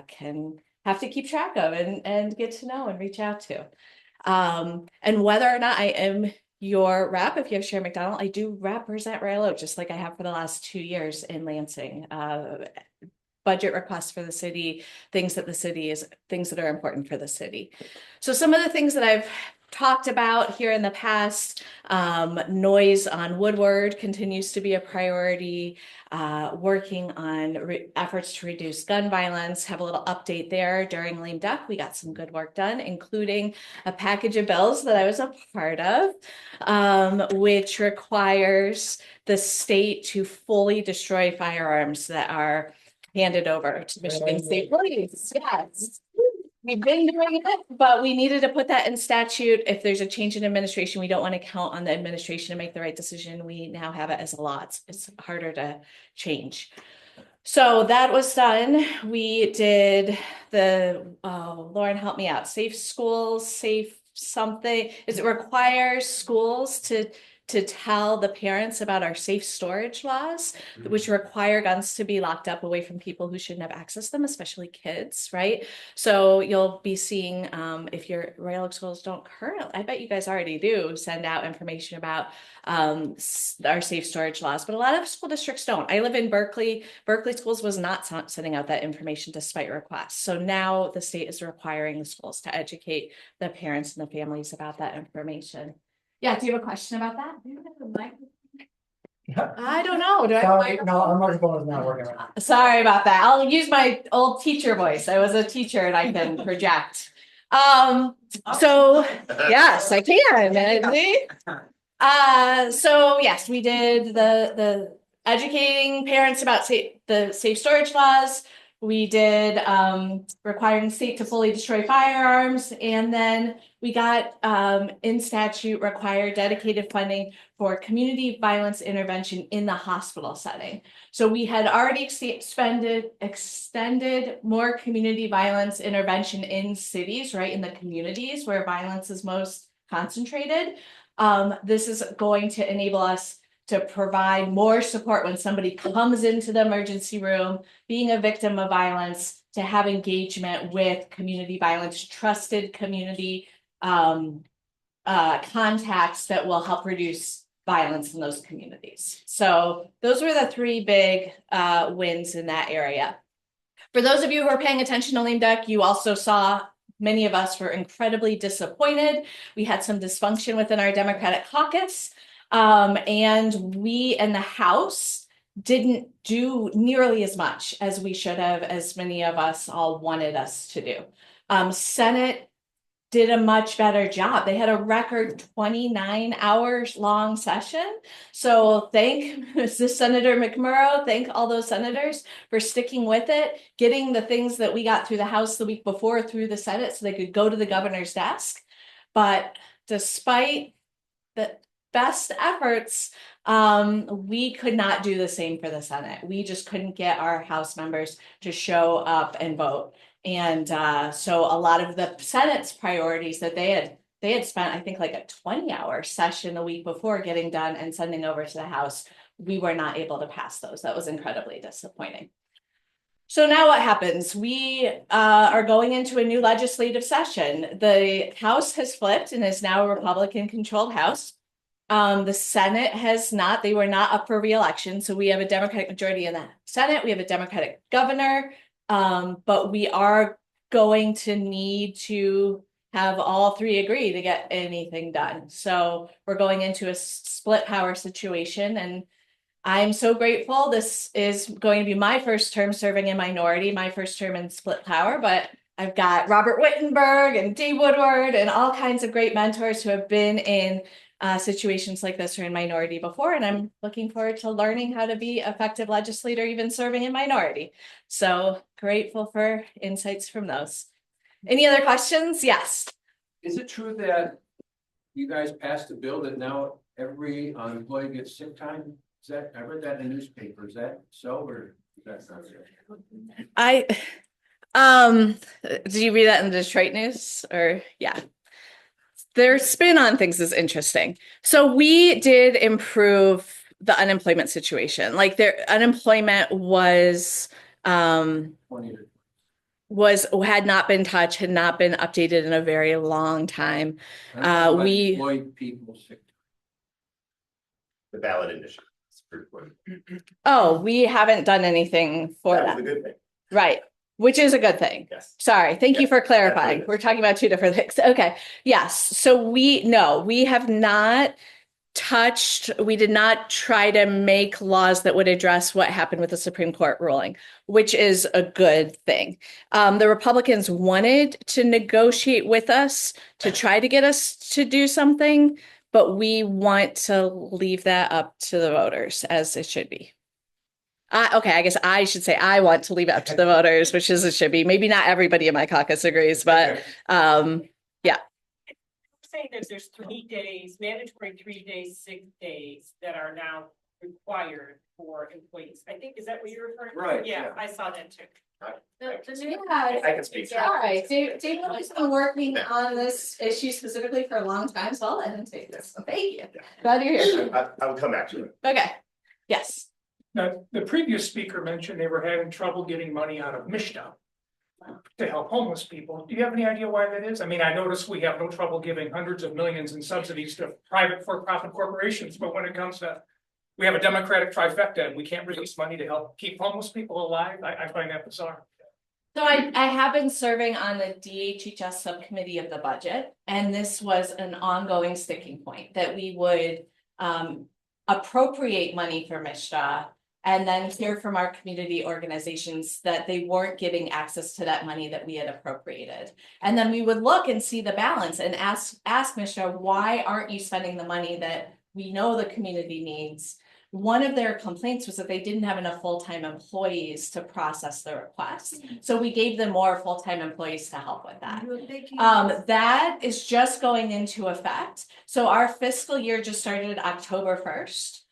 can have to keep track of and get to know and reach out to. And whether or not I am your rep, if you have Sharon McDonald, I do represent Royal Oak, just like I have for the last 2 years in Lansing. Budget requests for the city, things that are important for the city. So some of the things that I've talked about here in the past, noise on Woodward continues to be a priority, working on efforts to reduce gun violence, have a little update there. During lame duck, we got some good work done, including a package of bills that I was a part of, which requires the state to fully destroy firearms that are handed over to Michigan State Police. Yes. We've been doing it, but we needed to put that in statute. If there's a change in administration, we don't want to count on the administration to make the right decision. We now have it as a law. It's harder to change. So that was done. We did Lauren, help me out. Safe schools, safe something. It requires schools to tell the parents about our safe storage laws, which require guns to be locked up away from people who shouldn't have access to them, especially kids, right? So you'll be seeing, if your Royal Oak schools don't currently, I bet you guys already do, send out information about our safe storage laws, but a lot of school districts don't. I live in Berkeley. Berkeley schools was not sending out that information despite requests. So now the state is requiring the schools to educate the parents and the families about that information. Yeah, do you have a question about that? I don't know. No, our microphone is not working right now. Sorry about that. I'll use my old teacher voice. I was a teacher and I can project. So yes, I can. So yes, we did the educating parents about the safe storage laws. We did requiring state to fully destroy firearms, and then we got in statute required dedicated funding for community violence intervention in the hospital setting. So we had already extended more community violence intervention in cities, right, in the communities where violence is most concentrated. This is going to enable us to provide more support when somebody comes into the emergency room, being a victim of violence, to have engagement with community violence, trusted community contacts that will help reduce violence in those communities. So those were the three big wins in that area. For those of you who are paying attention to Lame Duck, you also saw many of us were incredibly disappointed. We had some dysfunction within our Democratic caucus, and we in the House didn't do nearly as much as we should have, as many of us all wanted us to do. Senate did a much better job. They had a record 29 hours long session. So thank Senator McMurrow, thank all those senators for sticking with it, getting the things that we got through the House the week before through the Senate so they could go to the governor's desk. But despite the best efforts, we could not do the same for the Senate. We just couldn't get our House members to show up and vote. And so a lot of the Senate's priorities that they had spent, I think, like a 20-hour session a week before getting done and sending over to the House, we were not able to pass those. That was incredibly disappointing. So now what happens? We are going into a new legislative session. The House has flipped and is now a Republican-controlled House. The Senate has not, they were not up for re-election. So we have a Democratic majority in the Senate. We have a Democratic governor. But we are going to need to have all three agree to get anything done. So we're going into a split power situation, and I'm so grateful. This is going to be my first term serving in minority, my first term in split power, but I've got Robert Wittenberg and Dave Woodward and all kinds of great mentors who have been in situations like this or in minority before, and I'm looking forward to learning how to be an effective legislator, even serving in minority. So grateful for insights from those. Any other questions? Yes. Is it true that you guys passed a bill that now every employee gets sick time? Is that, I read that in the newspaper. Is that so, or is that not so? Did you read that in the Detroit news? Or yeah. Their spin on things is interesting. So we did improve the unemployment situation. Like their unemployment was had not been touched, had not been updated in a very long time. People sick. The ballot initiative. Oh, we haven't done anything for that. That was a good thing. Right. Which is a good thing. Yes. Sorry. Thank you for clarifying. Yes. We're talking about two different things. Okay. Yes. So we have not touched, we did not try to make laws that would address what happened with the Supreme Court ruling, which is a good thing. The Republicans wanted to negotiate with us to try to get us to do something, but we want to leave that up to the voters as it should be. Okay, I guess I should say I want to leave it up to the voters, which is it should be. Maybe not everybody in my caucus agrees, but yeah. Saying that there's 3 days, mandatory 3 days, sick days that are now required for employees. I think, is that what you're referring to? Right. Yeah, I saw that too. I can speak. All right, David has been working on this issue specifically for a long time, so I'll let him take this. So thank you. Glad you're here. I'll come back to it. Okay, yes. Now, the previous speaker mentioned they were having trouble getting money out of MSHDA to help homeless people. Do you have any idea why that is? I mean, I noticed we have no trouble giving hundreds of millions in subsidies to private for-profit corporations, but when it comes to, we have a Democratic trifecta and we can't release money to help keep homeless people alive. I find that bizarre. So I have been serving on the DHHS subcommittee of the budget, and this was an ongoing sticking point that we would appropriate money for MSHDA and then hear from our community organizations that they weren't getting access to that money that we had appropriated. And then we would look and see the balance and ask MSHDA, why aren't you spending the money that we know the community needs? One of their complaints was that they didn't have enough full-time employees to process the request. So we gave them more full-time employees to help with that. That is just going into effect. So our fiscal year just started October 1st.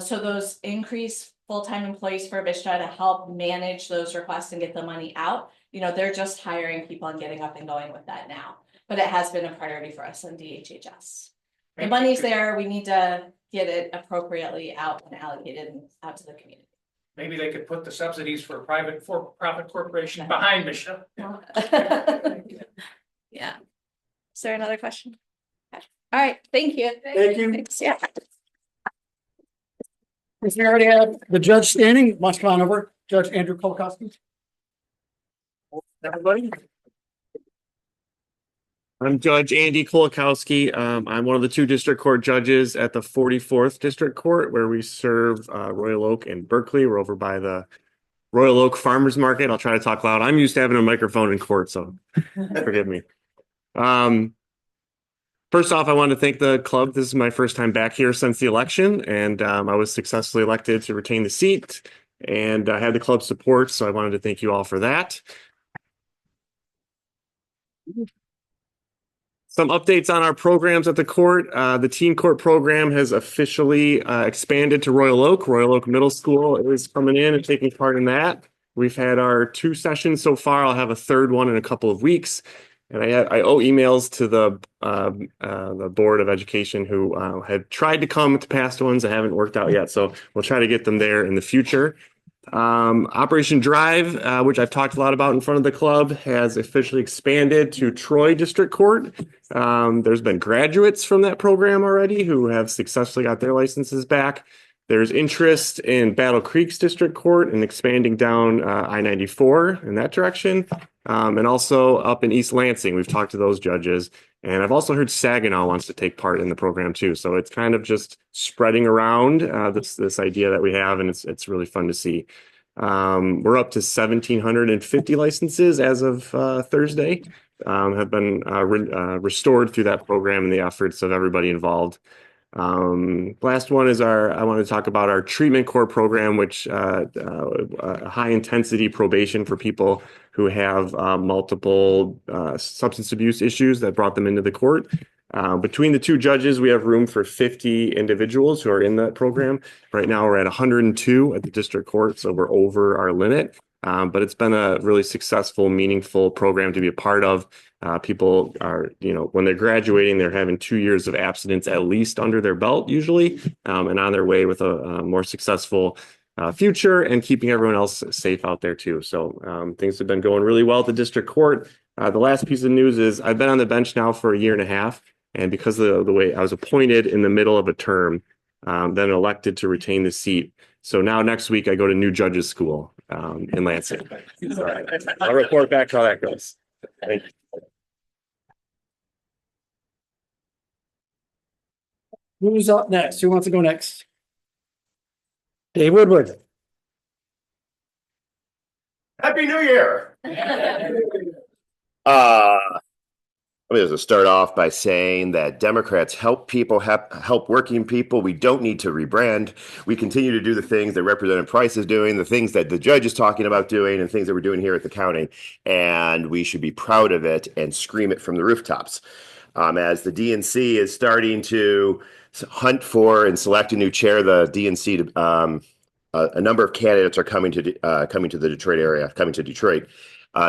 So those increased full-time employees for MSHDA to help manage those requests and get the money out, you know, they're just hiring people and getting up and going with that now. But it has been a priority for us in DHHS. The money's there. We need to get it appropriately out and allocated out to the community. Maybe they could put the subsidies for a private for-profit corporation behind Michelle. Yeah. Is there another question? Okay. All right, thank you. Thank you. Thanks, yeah. We already have the judge standing. Must come on over. Judge Andrew Kolakowski. Everybody. I'm Judge Andy Kolakowski. I'm one of the 2 district court judges at the 44th District Court, where we serve Royal Oak and Berkeley. We're over by the Royal Oak Farmers Market. I'll try to talk loud. I'm used to having a microphone in court, so forgive me. First off, I want to thank the club. This is my first time back here since the election, and I was successfully elected to retain the seat, and I had the club's support, so I wanted to thank you all for that. Some updates on our programs at the court. The teen court program has officially expanded to Royal Oak. Royal Oak Middle School is coming in and taking part in that. We've had our 2 sessions so far. I'll have a 3rd one in a couple of weeks. And I owe emails to the Board of Education who had tried to come to past ones that haven't worked out yet. So we'll try to get them there in the future. Operation Drive, which I've talked a lot about in front of the club, has officially expanded to Troy District Court. There's been graduates from that program already who have successfully got their licenses back. There's interest in Battle Creek's District Court and expanding down I-94 in that direction. And also up in East Lansing, we've talked to those judges. And I've also heard Saginaw wants to take part in the program too. So it's kind of just spreading around this idea that we have, and it's really fun to see. We're up to 1,750 licenses as of Thursday, have been restored through that program and the efforts of everybody involved. Last one is I want to talk about our treatment court program, which high intensity probation for people who have multiple substance abuse issues that brought them into the court. Between the 2 judges, we have room for 50 individuals who are in that program. Right now, we're at 102 at the district court, so we're over our limit. But it's been a really successful, meaningful program to be a part of. People are, when they're graduating, they're having 2 years of abstinence at least under their belt usually, and on their way with a more successful future and keeping everyone else safe out there too. So things have been going really well at the district court. The last piece of news is I've been on the bench now for a year and a half, and because of the way I was appointed in the middle of a term, then elected to retain the seat. So now next week I go to new judges school in Lansing. So I'll report back how that goes. Thank you. Who's up next? Who wants to go next? Dave Woodward. Happy New Year. Let me just start off by saying that Democrats help people, help working people. We don't need to rebrand. We continue to do the things that Representative Price is doing, the things that the judge is talking about doing, and things that we're doing here at the county. And we should be proud of it and scream it from the rooftops. As the DNC is starting to hunt for and select a new chair, the DNC, a number of candidates are coming to the Detroit area, coming to Detroit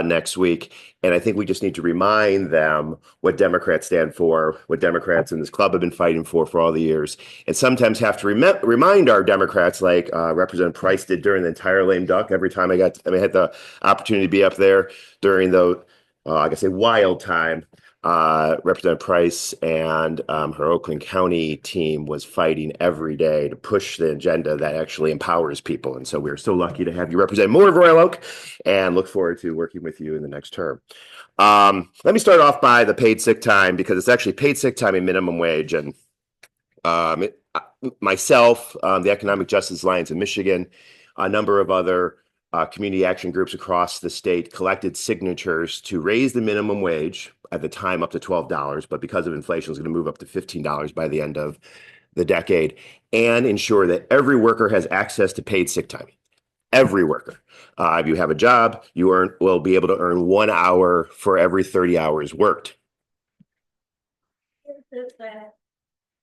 next week. And I think we just need to remind them what Democrats stand for, what Democrats in this club have been fighting for all the years. And sometimes have to remind our Democrats, like Representative Price did during the entire lame duck. Every time I had the opportunity to be up there during the, I guess, a wild time. Representative Price and her Oakland County team was fighting every day to push the agenda that actually empowers people. And so we're so lucky to have you represent more of Royal Oak and look forward to working with you in the next term. Let me start off by the paid sick time, because it's actually paid sick time and minimum wage. And myself, the Economic Justice Alliance in Michigan, a number of other community action groups across the state collected signatures to raise the minimum wage at the time up to $12, but because of inflation, it's going to move up to $15 by the end of the decade, and ensure that every worker has access to paid sick time. Every worker. If you have a job, you will be able to earn 1 hour for every 30 hours worked. Is that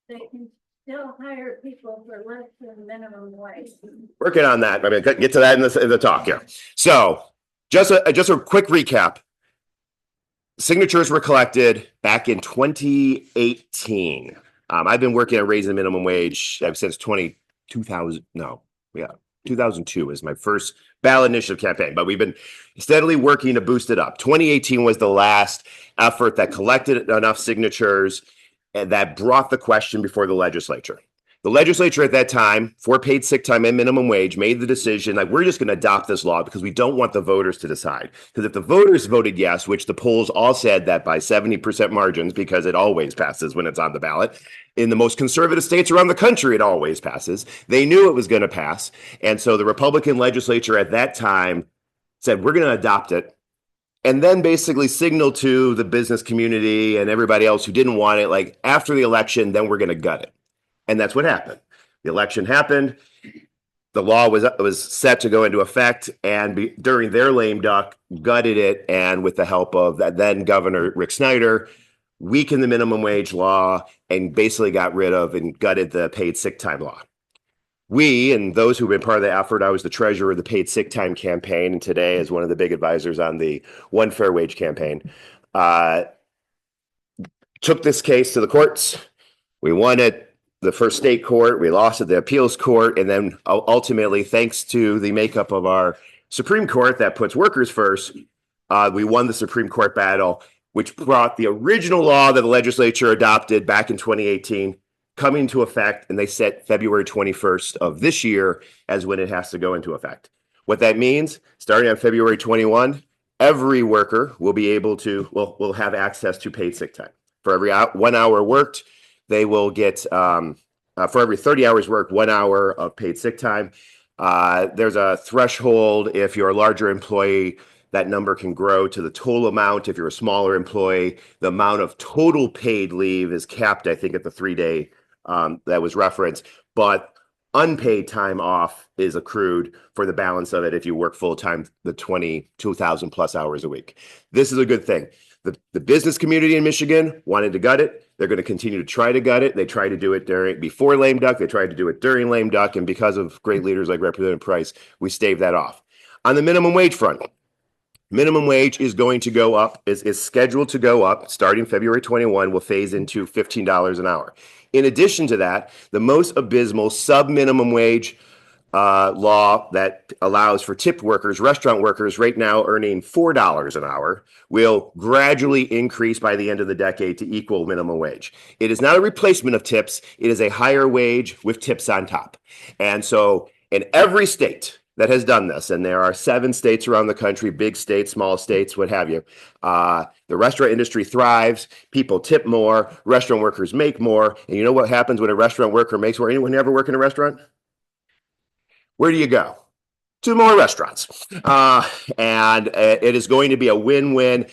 they can still hire people for less than minimum wage? Working on that. I'm going to get to that in the talk here. So just a quick recap. Signatures were collected back in 2018 I've been working on raising the minimum wage since 2000. No, yeah, 2002 is my first ballot initiative campaign, but we've been steadily working to boost it up. 2018 was the last effort that collected enough signatures and that brought the question before the legislature. The legislature at that time, for paid sick time and minimum wage, made the decision like we're just going to adopt this law because we don't want the voters to decide. Because if the voters voted yes, which the polls all said that by 70% margins, because it always passes when it's on the ballot, in the most conservative states around the country, it always passes. They knew it was going to pass. And so the Republican legislature at that time said, we're going to adopt it. And then basically signal to the business community and everybody else who didn't want it, like after the election, then we're going to gut it. And that's what happened. The election happened. The law was set to go into effect, and during their lame duck, gutted it. And with the help of that then Governor Rick Snyder, weakened the minimum wage law and basically got rid of and gutted the paid sick time law. We and those who've been part of the effort, I was the treasurer of the paid sick time campaign, and today as one of the big advisors on the One Fair Wage campaign, took this case to the courts. We won it. The first state court, we lost at the appeals court, and then ultimately, thanks to the makeup of our Supreme Court that puts workers first, we won the Supreme Court battle, which brought the original law that the legislature adopted back in 2018 coming into effect, and they set February 21st of this year as when it has to go into effect. What that means, starting on February 21, every worker will be able to, will have access to paid sick time. For every 1 hour worked, they will get, for every 30 hours worked, 1 hour of paid sick time. There's a threshold. If you're a larger employee, that number can grow to the total amount. If you're a smaller employee, the amount of total paid leave is capped, I think, at the 3-day that was referenced. But unpaid time off is accrued for the balance of it if you work full time, the 22,000 plus hours a week. This is a good thing. The business community in Michigan wanted to gut it. They're going to continue to try to gut it. They tried to do it before lame duck. They tried to do it during lame duck. And because of great leaders like Representative Price, we staved that off. On the minimum wage front, minimum wage is going to go up, is scheduled to go up starting February 21, will phase into $15 an hour. In addition to that, the most abysmal sub-minimum wage law that allows for tipped workers, restaurant workers right now earning $4 an hour, will gradually increase by the end of the decade to equal minimum wage. It is not a replacement of tips. It is a higher wage with tips on top. And so in every state that has done this, and there are 7 states around the country, big states, small states, what have you, the restaurant industry thrives, people tip more, restaurant workers make more. And you know what happens when a restaurant worker makes more? Anyone ever work in a restaurant? Where do you go? To more restaurants. And it is going to be a win-win.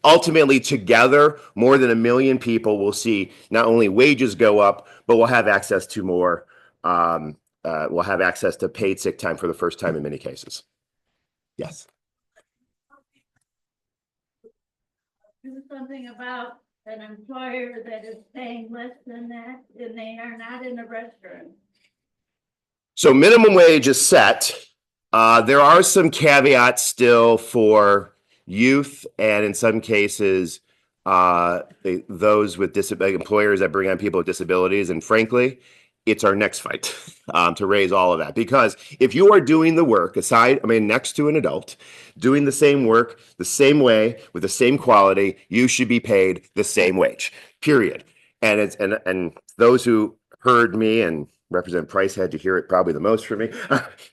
Ultimately, together, more than 1 million people will see not only wages go up, but will have access to more, will have access to paid sick time for the first time in many cases. Yes. Do something about an employer that is paying less than that, and they are not in a restaurant. So minimum wage is set. There are some caveats still for youth, and in some cases, those with employers that bring on people with disabilities. And frankly, it's our next fight to raise all of that. Because if you are doing the work next to an adult, doing the same work the same way with the same quality, you should be paid the same wage. Period. And it's and those who heard me, and Representative Price had to hear it probably the most from me,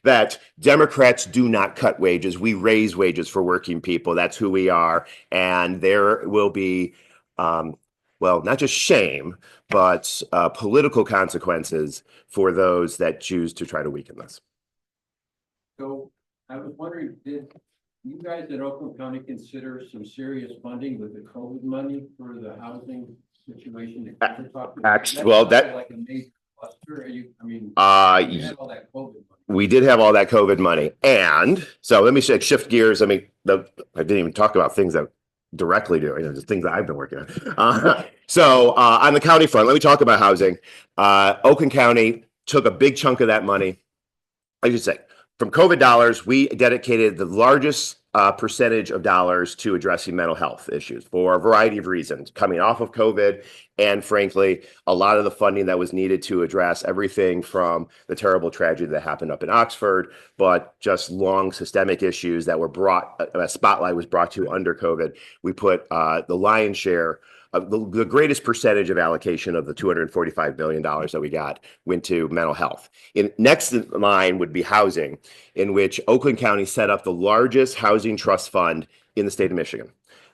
that Democrats do not cut wages. We raise wages for working people. That's who we are. And there will be, not just shame, but political consequences for those that choose to try to weaken this. So I was wondering, did you guys at Oakland County consider some serious funding with the COVID money for the housing situation? Like a major cluster? We had all that COVID money. We did have all that COVID money. And so let me shift gears. I didn't even talk about things that directly do, just things that I've been working on. So on the county front, let me talk about housing. Oakland County took a big chunk of that money. I should say, from COVID dollars, we dedicated the largest percentage of dollars to addressing mental health issues for a variety of reasons, coming off of COVID, and frankly, a lot of the funding that was needed to address everything from the terrible tragedy that happened up in Oxford, but just long systemic issues that were brought, a spotlight was brought to under COVID. We put the lion's share of the greatest percentage of allocation of the $245 billion that we got went to mental health. Next in line would be housing, in which Oakland County set up the largest housing trust fund in the state of Michigan.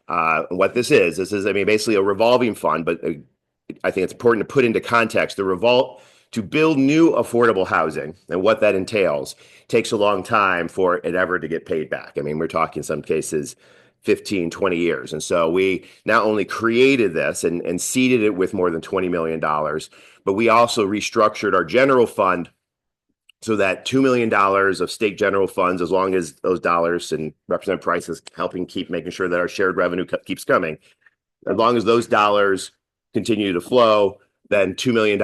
What this is, I mean, basically a revolving fund, but I think it's important to put into context to build new affordable housing and what that entails takes a long time for it ever to get paid back. I mean, we're talking in some cases 15, 20 years. And so we not only created this and seeded it with more than $20 million, but we also restructured our general fund so that $2 million of state general funds, as long as those dollars and representative prices helping keep making sure that our shared revenue keeps coming, as long as those dollars continue to flow, then $2 million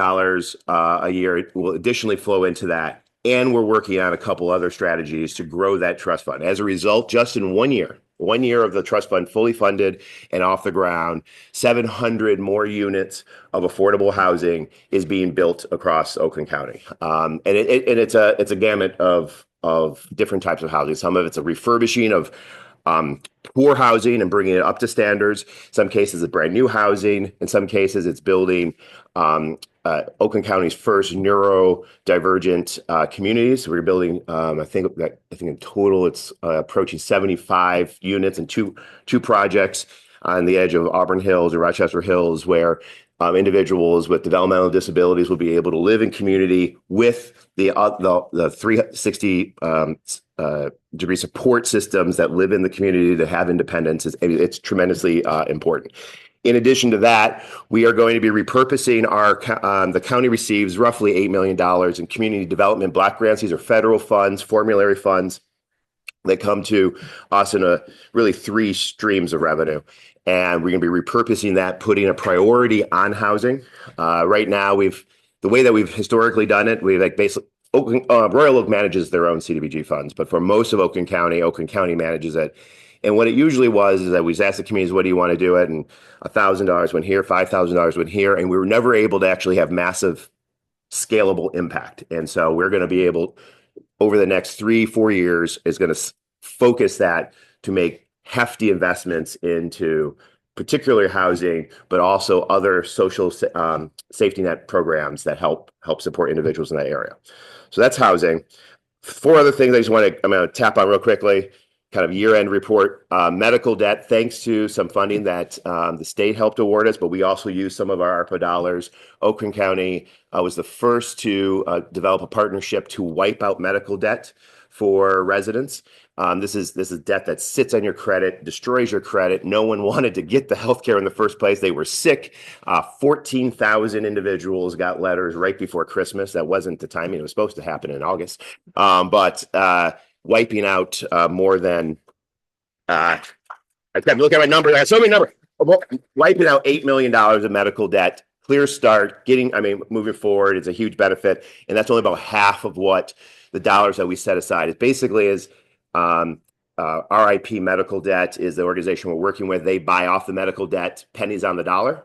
a year will additionally flow into that. And we're working on a couple other strategies to grow that trust fund. As a result, just in 1 year of the trust fund fully funded and off the ground, 700 more units of affordable housing is being built across Oakland County. And it's a gamut of different types of housing. Some of it's a refurbishing of poor housing and bringing it up to standards. Some cases it's brand new housing. In some cases it's building Oakland County's first neurodivergent communities. We're building, I think in total it's approaching 75 units and two projects on the edge of Auburn Hills or Rochester Hills, where individuals with developmental disabilities will be able to live in community with the 360 degree support systems that live in the community to have independence. It's tremendously important. In addition to that, we are going to be repurposing the county receives roughly $8 million in community development block grants. These are federal funds, formulary funds that come to us in really 3 streams of revenue. And we're going to be repurposing that, putting a priority on housing. Right now, the way that we've historically done it, Royal Oak manages their own CDBG funds, but for most of Oakland County manages it. And what it usually was is that we asked the communities, what do you want to do it? And $1,000 went here, $5,000 went here. And we were never able to actually have massive scalable impact. And so we're going to be able, over the next 3-4 years, is going to focus that to make hefty investments into particularly housing, but also other social safety net programs that help support individuals in that area. So that's housing. 4 other things I'm going to tap on real quickly. Kind of year-end report, medical debt, thanks to some funding that the state helped award us, but we also used some of our ARPA dollars. Oakland County was the first to develop a partnership to wipe out medical debt for residents. This is debt that sits on your credit, destroys your credit. No one wanted to get the healthcare in the first place. They were sick. 14,000 individuals got letters right before Christmas. That wasn't the timing. It was supposed to happen in August. But wiping out more than, I have to look at my numbers. I have so many numbers. Wiping out $8 million of medical debt. Clear start. Moving forward, it's a huge benefit. And that's only about half of what the dollars that we set aside. It basically is RIP Medical Debt is the organization we're working with. They buy off the medical debt, pennies on the dollar,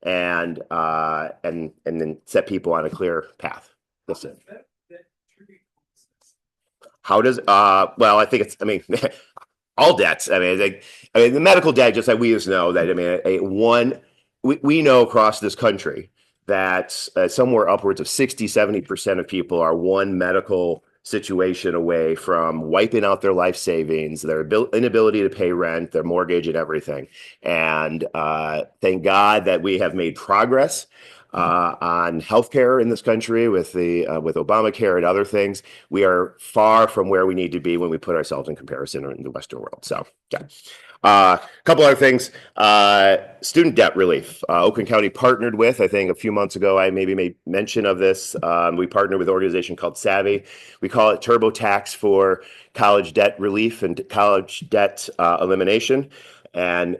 and then set people on a clear path. Listen. How does I think it's all debts. The medical debt, just like we just know that we know across this country that somewhere upwards of 60-70% of people are one medical situation away from wiping out their life savings, their inability to pay rent, their mortgage, and everything. And thank God that we have made progress on healthcare in this country with Obamacare and other things. We are far from where we need to be when we put ourselves in comparison in the Western world. So, yeah. A couple other things. Student debt relief. Oakland County partnered with, I think a few months ago, I maybe made mention of this. We partnered with an organization called Savvy. We call it TurboTax for college debt relief and college debt elimination. And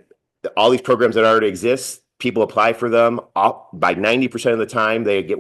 all these programs that already exist, people apply for them. By 90% of the time, they get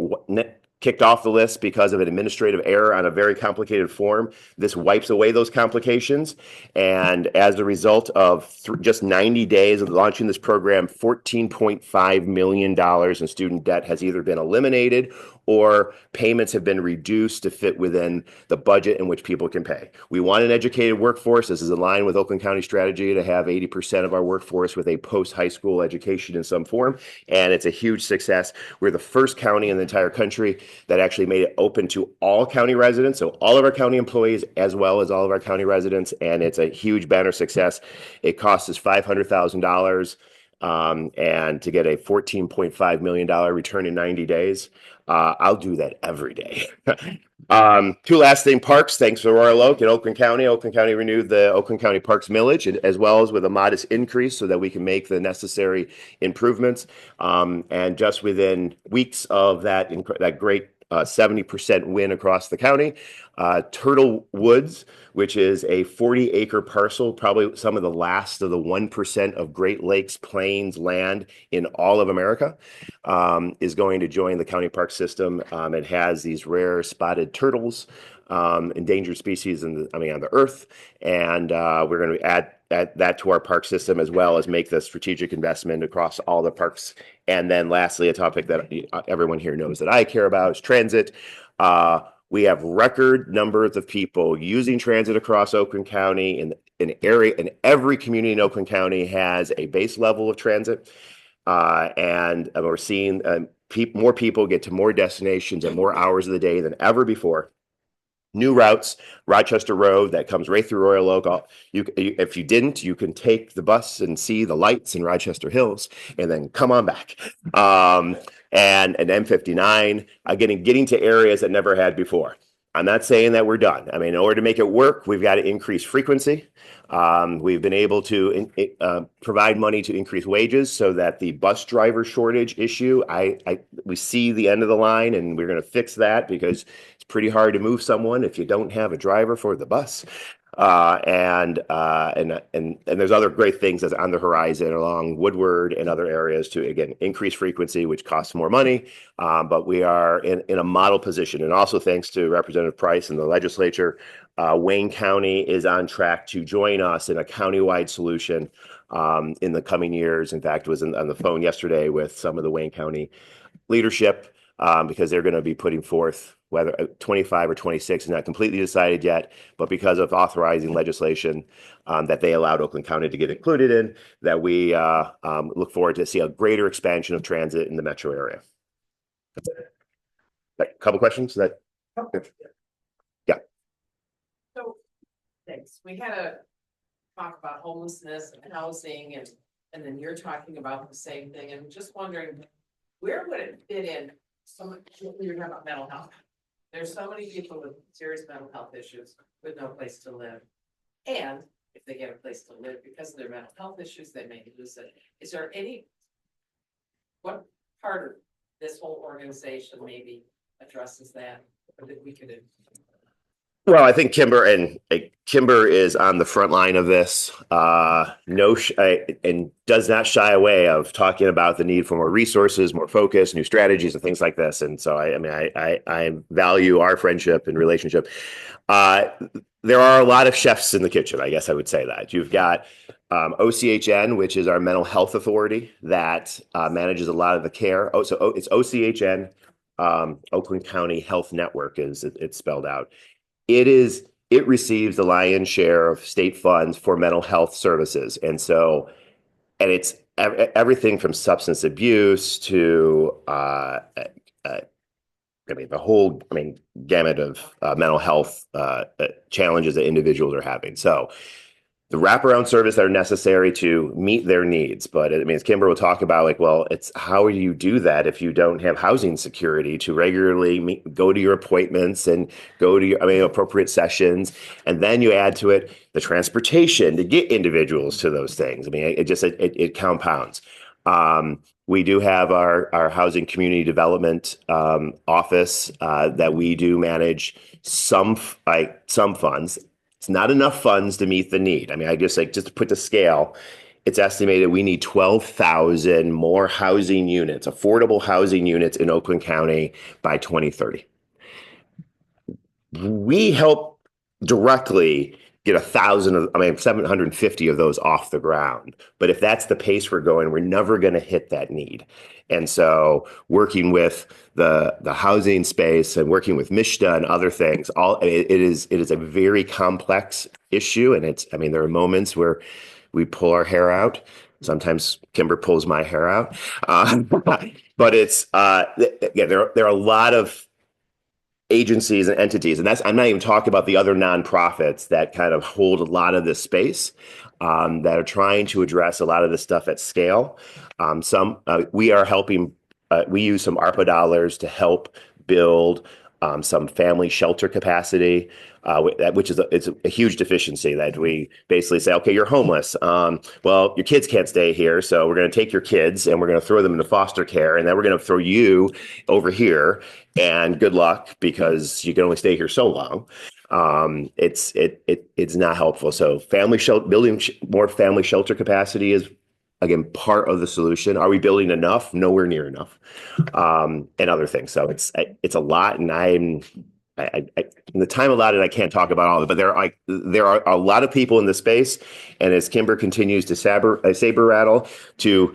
kicked off the list because of an administrative error on a very complicated form. This wipes away those complications. And as a result of just 90 days of launching this program, $14.5 million in student debt has either been eliminated or payments have been reduced to fit within the budget in which people can pay. We want an educated workforce. This is in line with Oakland County strategy to have 80% of our workforce with a post-high school education in some form, and it's a huge success. We're the first county in the entire country that actually made it open to all county residents, so all of our county employees as well as all of our county residents, and it's a huge banner success. It costs us $500,000. And to get a $14.5 million return in 90 days, I'll do that every day. Two last thing, parks. Thanks to Royal Oak and Oakland County. Oakland County renewed the Oakland County Parks millage as well as with a modest increase so that we can make the necessary improvements. And just within weeks of that great 70% win across the county, Turtle Woods, which is a 40-acre parcel, probably some of the last of the 1% of Great Lakes Plains land in all of America, is going to join the county park system. It has these rare spotted turtles, endangered species on the earth, and we're going to add that to our park system as well as make the strategic investment across all the parks. And then lastly, a topic that everyone here knows that I care about is transit. We have record numbers of people using transit across Oakland County. In every community in Oakland County has a base level of transit. And we're seeing more people get to more destinations and more hours of the day than ever before. New routes, Rochester Road that comes right through Royal Oak. If you didn't, you can take the bus and see the lights in Rochester Hills and then come on back. And an M59, getting to areas that never had before. I'm not saying that we're done. I mean, in order to make it work, we've got to increase frequency. We've been able to provide money to increase wages so that the bus driver shortage issue, we see the end of the line, and we're going to fix that because it's pretty hard to move someone if you don't have a driver for the bus. And there's other great things that's on the horizon along Woodward and other areas to, again, increase frequency, which costs more money. But we are in a model position. And also thanks to Representative Price and the legislature, Wayne County is on track to join us in a countywide solution in the coming years. In fact, was on the phone yesterday with some of the Wayne County leadership because they're going to be putting forth whether 25 or 26 is not completely decided yet, but because of authorizing legislation that they allowed Oakland County to get included in, that we look forward to see a greater expansion of transit in the metro area. That's it. A couple questions? Yeah. So, thanks. We had a talk about homelessness and housing, and then you're talking about the same thing. And just wondering, where would it fit in? You're talking about mental health. There's so many people with serious mental health issues with no place to live. And if they get a place to live because of their mental health issues, they may lose it. Is there what part of this whole organization maybe addresses that, or that we could? Well, I think Kimber is on the front line of this. And does not shy away of talking about the need for more resources, more focus, new strategies, and things like this. And so, I value our friendship and relationship. There are a lot of chefs in the kitchen. I guess I would say that you've got OCHN, which is our mental health authority that manages a lot of the care. It's OCHN, Oakland County Health Network is it's spelled out. It receives the lion's share of state funds for mental health services. And it's everything from substance abuse to, the whole gamut of mental health challenges that individuals are having. So the wraparound service that are necessary to meet their needs. But as Kimber will talk about, it's how do you do that if you don't have housing security to regularly go to your appointments and go to your appropriate sessions, and then you add to it the transportation to get individuals to those things. It compounds. We do have our housing community development office that we do manage some funds. It's not enough funds to meet the need. Just to put the scale, it's estimated we need 12,000 more housing units, affordable housing units in Oakland County by 2030. We help directly get 750 of those off the ground. But if that's the pace we're going, we're never going to hit that need. And so working with the housing space and working with MISHDA and other things, it is a very complex issue. And there are moments where we pull our hair out. Sometimes Kimber pulls my hair out. But there are a lot of agencies and entities, and I'm not even talking about the other nonprofits that kind of hold a lot of this space, that are trying to address a lot of this stuff at scale. We are helping. We use some ARPA dollars to help build some family shelter capacity, which is it's a huge deficiency that we basically say, okay, you're homeless. Well, your kids can't stay here, so we're going to take your kids and we're going to throw them into foster care, and then we're going to throw you over here. And good luck, because you can only stay here so long. It's not helpful. So building more family shelter capacity is, again, part of the solution. Are we building enough? Nowhere near enough. And other things. So it's a lot, and in the time allotted, I can't talk about all of it, but there are a lot of people in the space, and as Kimber continues to saber rattle to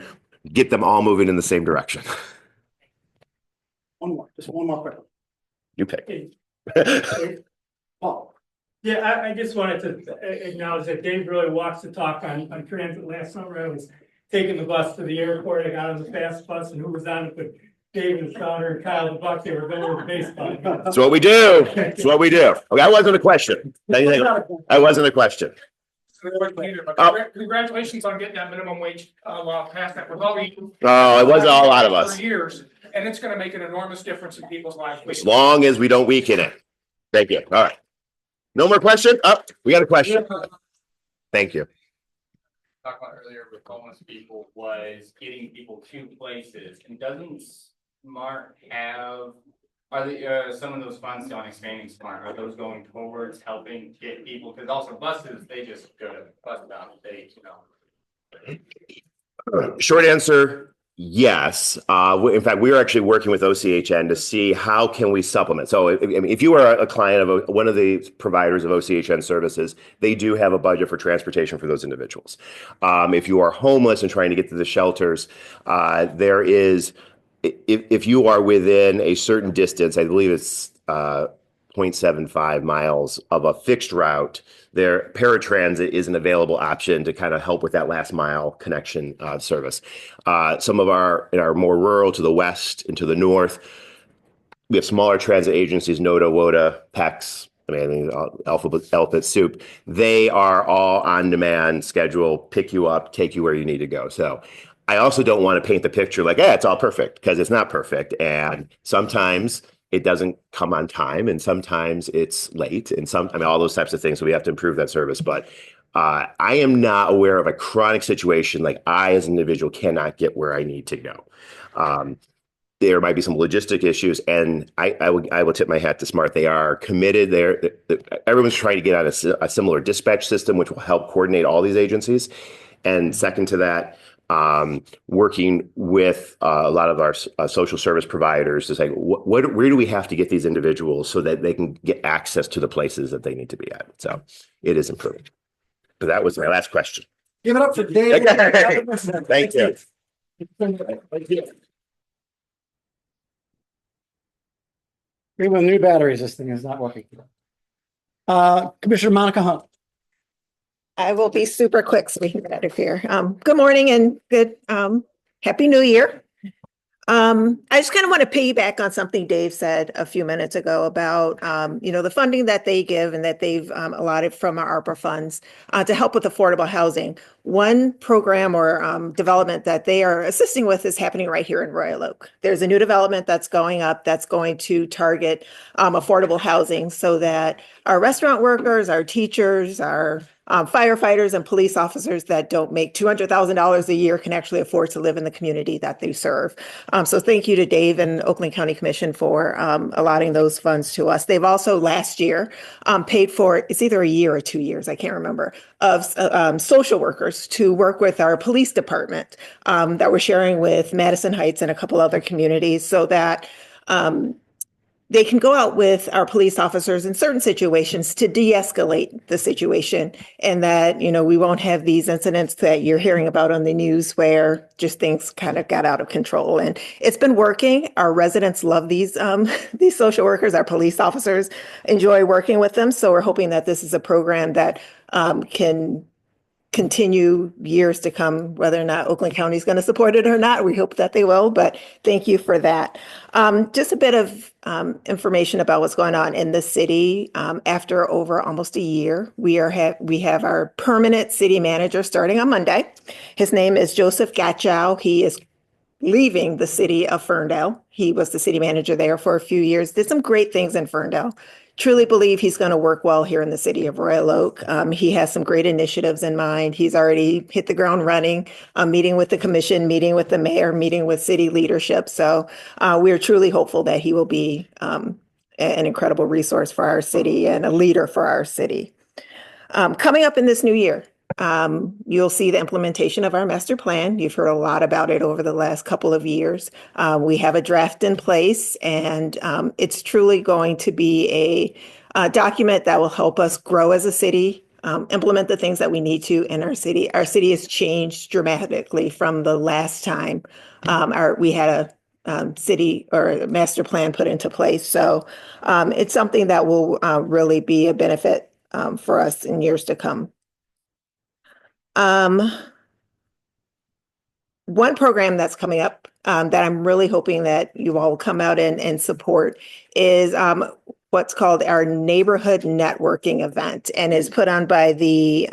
get them all moving in the same direction. Just one more quick. You pick. Paul. Yeah, I just wanted to acknowledge that Dave really walks the talk on transit. Last summer, I was taking the bus to the airport. I got on the fast bus, and who was on it but Dave and Shawner and Kyle the Buck? They were going to the baseball. That's what we do. That's what we do. Okay, that wasn't a question. That wasn't a question. Congratulations on getting that minimum wage law passed. That was all we. Oh, it wasn't a lot of us. For years, and it's going to make an enormous difference in people's lives. As long as we don't weaken it. Thank you. All right. No more question? We got a question. Thank you. Talked about earlier with homeless people was getting people to places, and doesn't SMART have, some of those funds on expanding SMART, are those going towards helping get people, because also buses, they just go to bus stop, Short answer, yes. In fact, we are actually working with OCHN to see how can we supplement. So if you are a client of one of the providers of OCHN services, they do have a budget for transportation for those individuals. If you are homeless and trying to get to the shelters, there is, if you are within a certain distance, I believe it's 0.75 miles of a fixed route, their paratransit is an available option to kind of help with that last mile connection service. Some of in our more rural, to the west and to the north, we have smaller transit agencies, NODA, WODA, PEX, alphabet soup. They are all on demand schedule, pick you up, take you where you need to go. So I also don't want to paint the picture like, it's all perfect, because it's not perfect. And sometimes it doesn't come on time, and sometimes it's late, and all those types of things. So we have to improve that service. But I am not aware of a chronic situation like I, as an individual, cannot get where I need to go. There might be some logistic issues, and I will tip my hat to SMART. They are committed. Everyone's trying to get on a similar dispatch system, which will help coordinate all these agencies. And second to that, working with a lot of our social service providers to say, where do we have to get these individuals so that they can get access to the places that they need to be at? So it is improving. But that was my last question. Give it up for Dave. Thank you. Thank you. With new batteries, this thing is not working. Commissioner Monica Hunt. I will be super quick so we can get out of here. Good morning and good Happy New Year. I just kind of want to piggyback on something Dave said a few minutes ago about the funding that they give and that they've allotted from our ARPA funds to help with affordable housing. One program or development that they are assisting with is happening right here in Royal Oak. There's a new development that's going up that's going to target affordable housing so that our restaurant workers, our teachers, our firefighters and police officers that don't make $200,000 a year can actually afford to live in the community that they serve. So thank you to Dave and Oakland County Commission for allotting those funds to us. They've also last year paid for, it's either a year or 2 years, I can't remember, of social workers to work with our police department that we're sharing with Madison Heights and a couple other communities so that they can go out with our police officers in certain situations to de-escalate the situation, and that, you know, we won't have these incidents that you're hearing about on the news where just things kind of got out of control. And it's been working. Our residents love these social workers. Our police officers enjoy working with them. So we're hoping that this is a program that can continue years to come, whether or not Oakland County is going to support it or not. We hope that they will, but thank you for that. Just a bit of information about what's going on in the city. After over almost a year, we have our permanent city manager starting on Monday. His name is Joseph Gatchow. He is leaving the city of Ferndale. He was the city manager there for a few years, did some great things in Ferndale. Truly believe he's going to work well here in the city of Royal Oak. He has some great initiatives in mind. He's already hit the ground running, meeting with the commission, meeting with the mayor, meeting with city leadership. So we're truly hopeful that he will be an incredible resource for our city and a leader for our city. Coming up in this new year, you'll see the implementation of our master plan. You've heard a lot about it over the last couple of years. We have a draft in place, and it's truly going to be a document that will help us grow as a city, implement the things that we need to in our city. Our city has changed dramatically from the last time we had a city or a master plan put into place. So it's something that will really be a benefit for us in years to come. One program that's coming up that I'm really hoping that you all will come out and support is what's called our neighborhood networking event, and is put on by the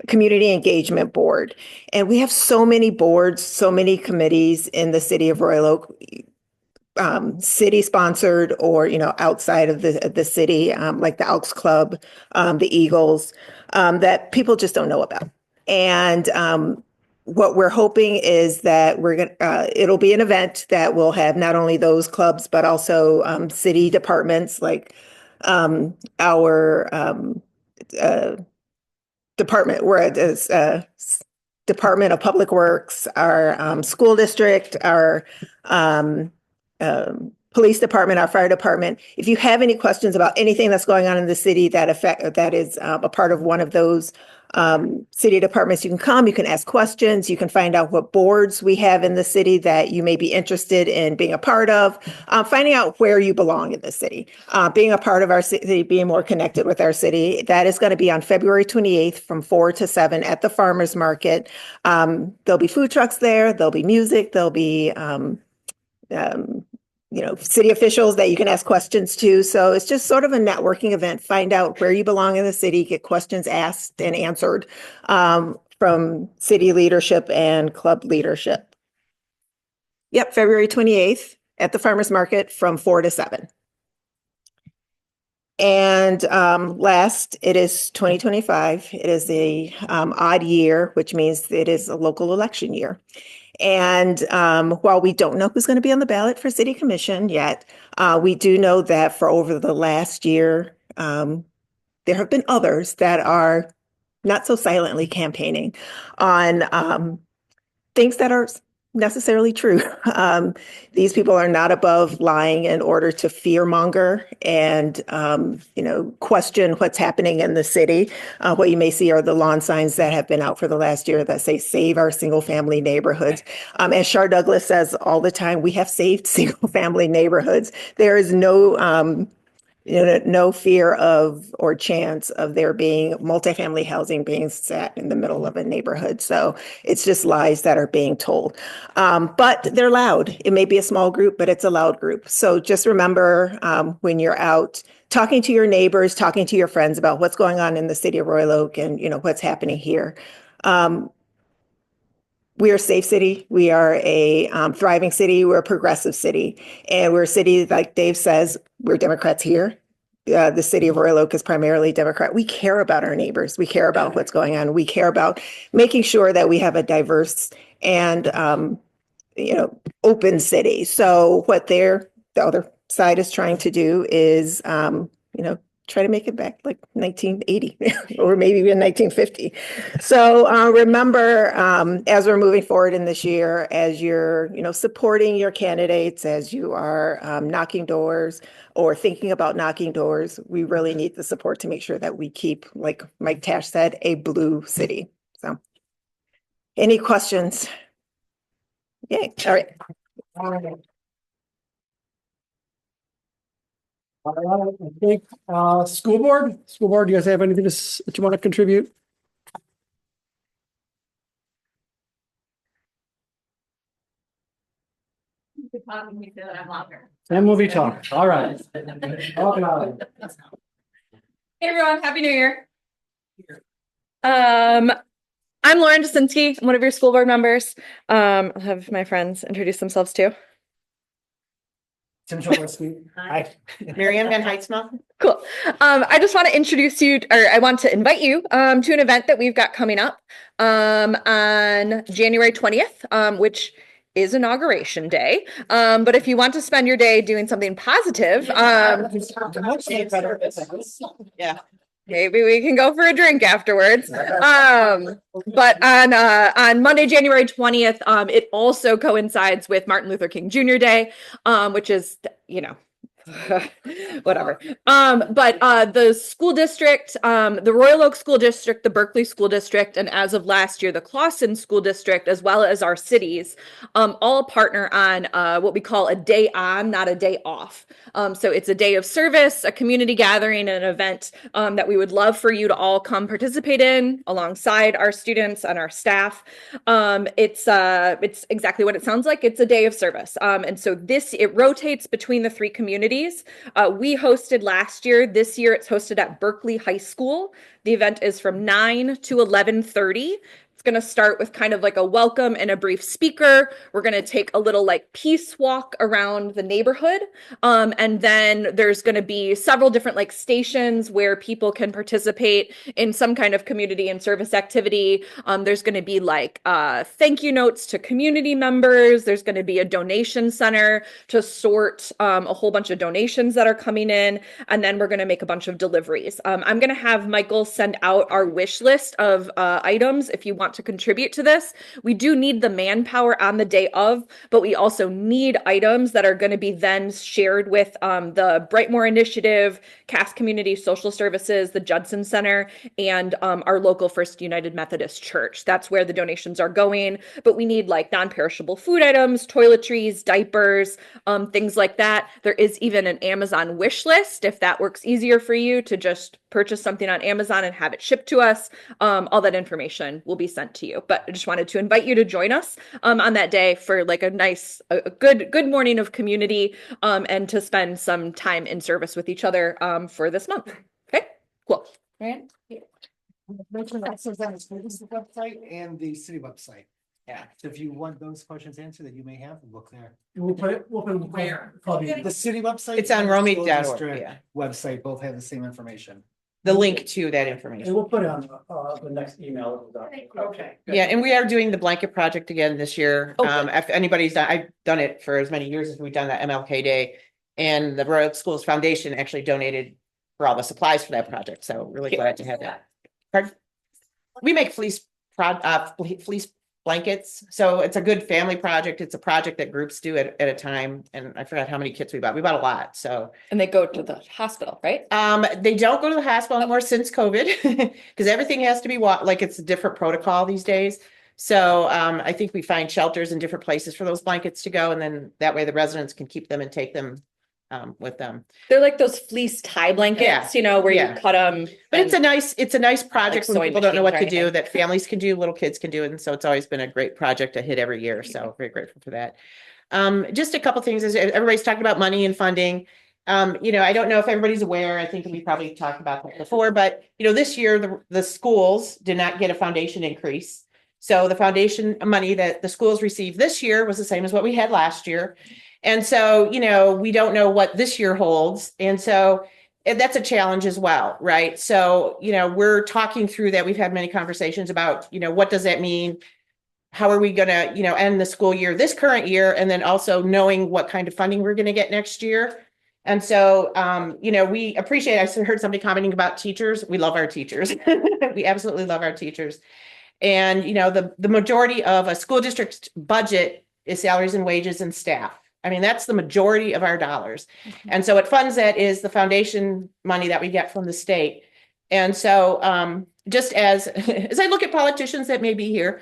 Community Engagement Board. And we have so many boards, so many committees in the city of Royal Oak, city sponsored or, you know, outside of the city, like the Elks Club, the Eagles, that people just don't know about. And what we're hoping is that it'll be an event that will have not only those clubs, but also city departments like our department, where it is Department of Public Works, our school district, our police department, our fire department. If you have any questions about anything that's going on in the city that is a part of one of those city departments, you can come, you can ask questions, you can find out what boards we have in the city that you may be interested in being a part of, finding out where you belong in the city, being a part of our city, being more connected with our city. That is going to be on February 28th from 4 to 7 at the farmers market. There'll be food trucks there, there'll be music, there'll be city officials that you can ask questions to. So it's just sort of a networking event. Find out where you belong in the city, get questions asked and answered from city leadership and club leadership. Yep, February 28th at the farmers market from 4 to 7. And last, it is 2025. It is a odd year, which means it is a local election year. And while we don't know who's going to be on the ballot for city commission yet, we do know that for over the last year, there have been others that are not so silently campaigning on things that are necessarily true. These people are not above lying in order to fearmonger and, question what's happening in the city. What you may see are the lawn signs that have been out for the last year that say, save our single family neighborhoods. As Shar Douglas says all the time, we have saved single family neighborhoods. There is no fear of or chance of there being multifamily housing being set in the middle of a neighborhood. So it's just lies that are being told. But they're loud. It may be a small group, but it's a loud group. So just remember when you're out talking to your neighbors, talking to your friends about what's going on in the city of Royal Oak and, what's happening here. We are a safe city. We are a thriving city. We're a progressive city. And we're a city, like Dave says, we're Democrats here. the city of Royal Oak is primarily Democrat. We care about our neighbors. We care about what's going on. We care about making sure that we have a diverse and, open city. So what the other side is trying to do is, try to make it back like 1980 or maybe even 1950. So remember, as we're moving forward in this year, as you're, supporting your candidates, as you are knocking doors or thinking about knocking doors, we really need the support to make sure that we keep, like Mike Tash said, a blue city. So any questions? Yay. All right. All right, I think, school board, do you guys have anything that you want to contribute? And movie talk, all right. Okay. Hey everyone, Happy New Year. I'm Lauren Jasinski. I'm one of your school board members. I'll have my friends introduce themselves too. Tim Cholinsky. Hi. Marianne Van Heitzma. Cool. I just want to introduce you, or I want to invite you to an event that we've got coming up on January 20th, which is Inauguration Day. But if you want to spend your day doing something positive, Yeah. maybe we can go for a drink afterwards. But on Monday, January 20th, it also coincides with Martin Luther King Jr. Day, which is, whatever. But the school district, the Royal Oak School District, the Berkeley School District, and as of last year, the Clawson School District, as well as our cities, all partner on what we call a day on, not a day off. So it's a day of service, a community gathering, and an event that we would love for you to all come participate in alongside our students and our staff. It's exactly what it sounds like. It's a day of service. And so it rotates between the three communities. We hosted last year. This year it's hosted at Berkeley High School. The event is from 9 to 11:30. It's going to start with kind of like a welcome and a brief speaker. We're going to take a little like peace walk around the neighborhood. And then there's going to be several different like stations where people can participate in some kind of community and service activity. There's going to be like thank you notes to community members. There's going to be a donation center to sort a whole bunch of donations that are coming in. And then we're going to make a bunch of deliveries. I'm going to have Michael send out our wish list of items if you want to contribute to this. We do need the manpower on the day of, but we also need items that are going to be then shared with the Brightmore Initiative, Cass Community Social Services, the Judson Center, and our local First United Methodist Church. That's where the donations are going, but we need like non-perishable food items, toiletries, diapers, things like that. There is even an Amazon wish list if that works easier for you to just purchase something on Amazon and have it shipped to us. All that information will be sent to you. But I just wanted to invite you to join us on that day for like a nice, a good morning of community and to spend some time in service with each other for this month. Okay, cool. Ryan? Website and the city website. Yeah. So if you want those questions answered that you may have, look there. We'll put it Where? The city website. It's on and the school romy.org, district yeah. Website both have the same information. The link to that and information. we'll put it on the next email. Okay. Yeah, and we are doing the blanket project again this year. Okay. If anybody's done, I've done it for as many years as we've done that MLK Day. And the Royal Schools Foundation actually donated for all the supplies for that project. So really glad to have that. Pardon? We make fleece blankets. So it's a good family project. It's a project that groups do at a time. And I forgot how many kits we bought. We bought a lot. So And they go to the hospital, right? they don't go to the hospital anymore since COVID because everything has to be like it's a different protocol these days. So I think we find shelters in different places for those blankets to go. And then that way the residents can keep them and take them with them. They're like those fleece tie blankets, where you cut them. But it's a nice project Like when people don't know what to sewing machine do, that families can do, little kids can do it. And so it's always been a great project to hit every year. So very grateful for that. Just a couple things as everybody's talking about money and funding. I don't know if everybody's aware, I think we probably talked about that before, but this year the schools did not get a foundation increase. So the foundation money that the schools received this year was the same as what we had last year. And so, we don't know what this year holds. And so that's a challenge as well, right? So, we're talking through that. We've had many conversations about, what does that mean? How are we gonna, end the school year, this current year, and then also knowing what kind of funding we're gonna get next year. And so, we appreciate, I heard somebody commenting about teachers. We love our teachers. We absolutely love our teachers. And, the majority of a school district's budget is salaries and wages and staff. I mean, that's the majority of our dollars. And so what funds that is the foundation money that we get from the state. And so, just as I look at politicians that may be here,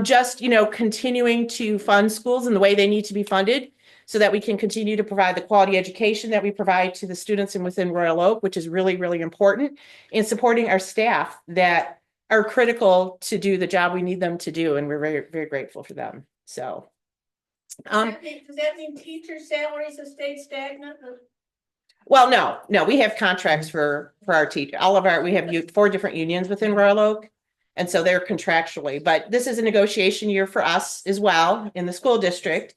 just, continuing to fund schools in the way they need to be funded so that we can continue to provide the quality education that we provide to the students and within Royal Oak, which is really, really important, in supporting our staff that are critical to do the job we need them to do. And we're very, very grateful for them. So. Does that mean teacher salaries have stayed stagnant? Well, no, we have contracts for our teacher. We have 4 different unions within Royal Oak. And so they're contractually, but this is a negotiation year for us as well in the school district.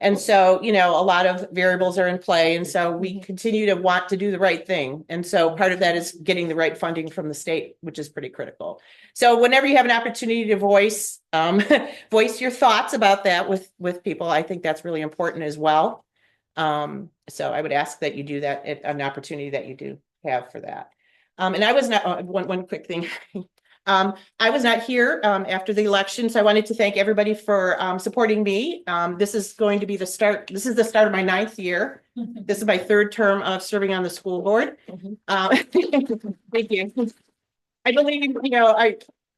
And so, a lot of variables are in play. And so we continue to want to do the right thing. And so part of that is getting the right funding from the state, which is pretty critical. So whenever you have an opportunity to voice your thoughts about that with people, I think that's really important as well. So I would ask that you do that at an opportunity that you do have for that. And I was not, one quick thing. I was not here after the election, so I wanted to thank everybody for supporting me. This is going to be the start. This is the start of my 9th year. This is my 3rd term of serving on the school board. Thank you. I believe,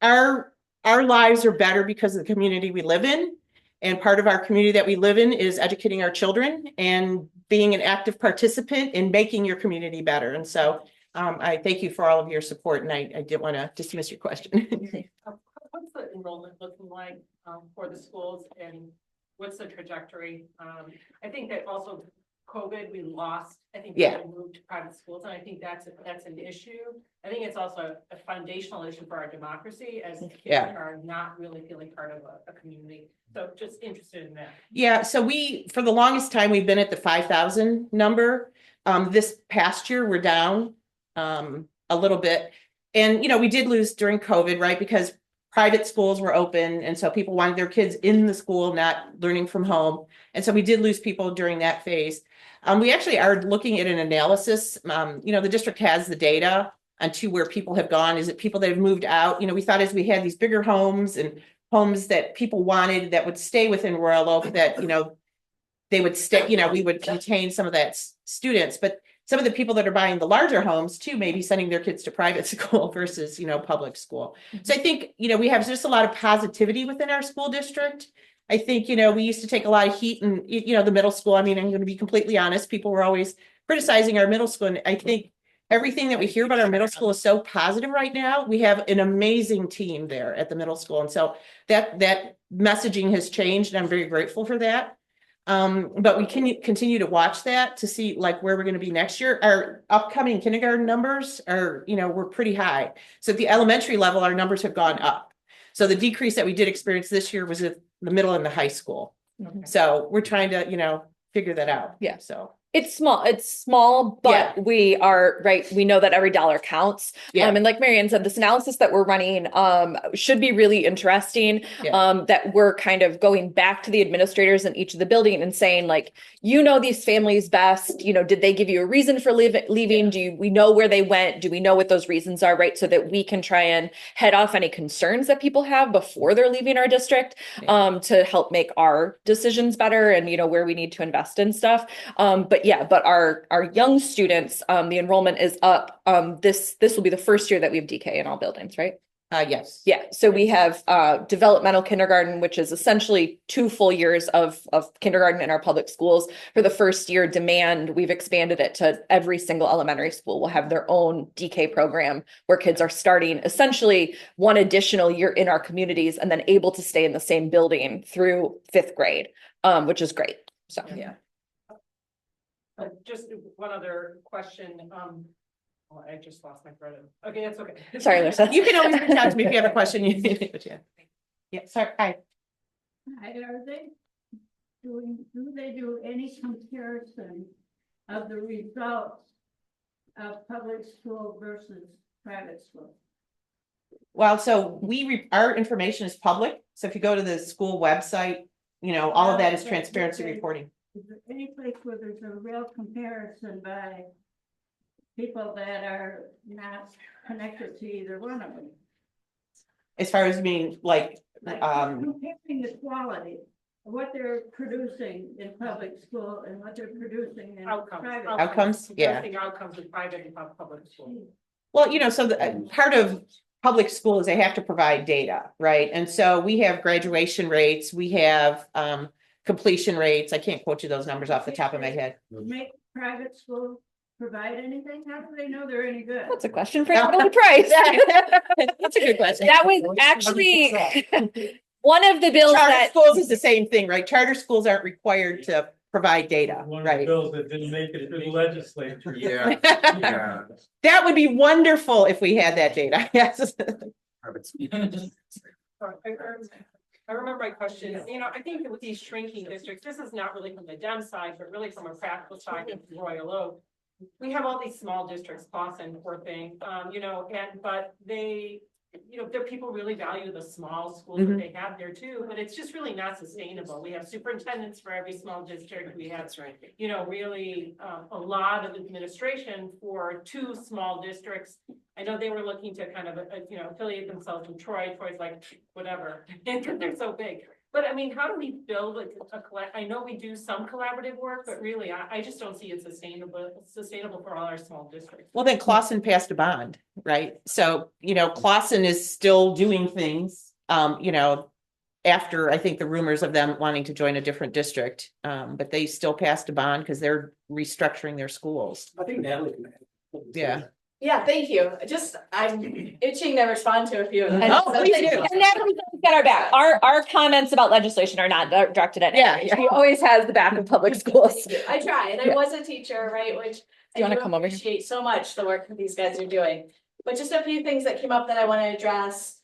our lives are better because of the community we live in. And part of our community that we live in is educating our children and being an active participant in making your community better. And so I thank you for all of your support, and I didn't want to dismiss your question. What's the enrollment looking like for the schools, and what's the trajectory? I think that also COVID, we lost, I think people moved to private schools, and I think that's an issue. I think it's also a foundational issue for our democracy, as kids are not really feeling part of a community. So just interested in that. Yeah, so for the longest time, we've been at the 5,000 number. This past year, we're down a little bit. And, we did lose during COVID, right? Because private schools were open. And so people wanted their kids in the school, not learning from home. And so we did lose people during that phase. We actually are looking at an analysis. The district has the data onto where people have gone. Is it people that have moved out? We thought as we had these bigger homes and homes that people wanted that would stay within Royal Oak, that, they would stay, we would retain some of that students, but some of the people that are buying the larger homes too, maybe sending their kids to private school versus, public school. So I think, we have just a lot of positivity within our school district. I think, we used to take a lot of heat in, the middle school. I mean, I'm going to be completely honest. People were always criticizing our middle school. And I think everything that we hear about our middle school is so positive right now. We have an amazing team there at the middle school. And so that messaging has changed, and I'm very grateful for that. But we can continue to watch that to see where we're going to be next year. Our upcoming kindergarten numbers are, we're pretty high. So at the elementary level, our numbers have gone up. So the decrease that we did experience this year was at the middle and the high school. Okay. So we're trying to, figure that out. Yeah. So it's small, but we are right. We know that every dollar counts. And like Marianne said, this analysis that we're running should be really interesting. That we're kind of going back to the administrators in each of the building and saying, these families best, did they give you a reason for leaving? Do we know where they went? Do we know what those reasons are, right? So that we can try and head off any concerns that people have before they're leaving our district, to help make our decisions better and, where we need to invest in stuff. But our young students, the enrollment is up. This will be the first year that we have DK in all buildings, right? Yes. Yeah. So we have developmental kindergarten, which is essentially 2 full years of kindergarten in our public schools. For the first year demand, we've expanded it to every single elementary school will have their own DK program where kids are starting essentially 1 additional year in our communities and then able to stay in the same building through 5th grade, which is great. So yeah. Just one other question. I just lost my thread. Okay, that's okay. Sorry, Lisa. You can always reach out to me if you have a question. Sorry. Hi. Are they do they do any comparison of the results of public school versus private school? Well, so our information is public. So if you go to the school website, all of that is transparency reporting. Is there any place where there's a real comparison by people that are not connected to either one of them? As far as being like, Comparing the quality of what they're producing in public school and what they're producing in private. Outcomes, yeah. Outcomes in private and public school. Well, so the part of public school is they have to provide data, right? And so we have graduation rates, we have completion rates. I can't quote you those numbers off the top of my head. Make private schools provide anything? How do they know they're any good? That's a question for Natalie Price. That's a good question. That was actually one of the bills Charter that schools is the same thing, right? Charter schools aren't required to provide data, One of the right? bills that didn't make it through the legislature. Yeah. That would be wonderful if we had that data, yes. I remember my question, I think with these shrinking districts, this is not really from the Dem side, but really from a practical side of Royal Oak. We have all these small districts, Clawson, poor thing, but they, their people really value the small schools that they have there too, but it's just really not sustainable. We have superintendents for every small district. We have, really a lot of administration for 2 small districts. I know they were looking to kind of, affiliate themselves with Troy. Troy's like, whatever, they're so big. But I mean, how do we build I know we do some collaborative work, but really, I just don't see it sustainable for all our small districts. Well, then Clawson passed a bond, right? So, Clawson is still doing things, after I think the rumors of them wanting to join a different district. But they still passed a bond because they're restructuring their schools. I think Natalie. Yeah. Yeah, thank you. I'm itching to respond to a few of them. Oh, please do. And Natalie's got our back. Our comments about legislation are not directed at Yeah, She always has the back of public schools. I try, and I was a teacher, right, which Do you I wanna come over here? appreciate so much the work that these guys are doing. But just a few things that came up that I want to address.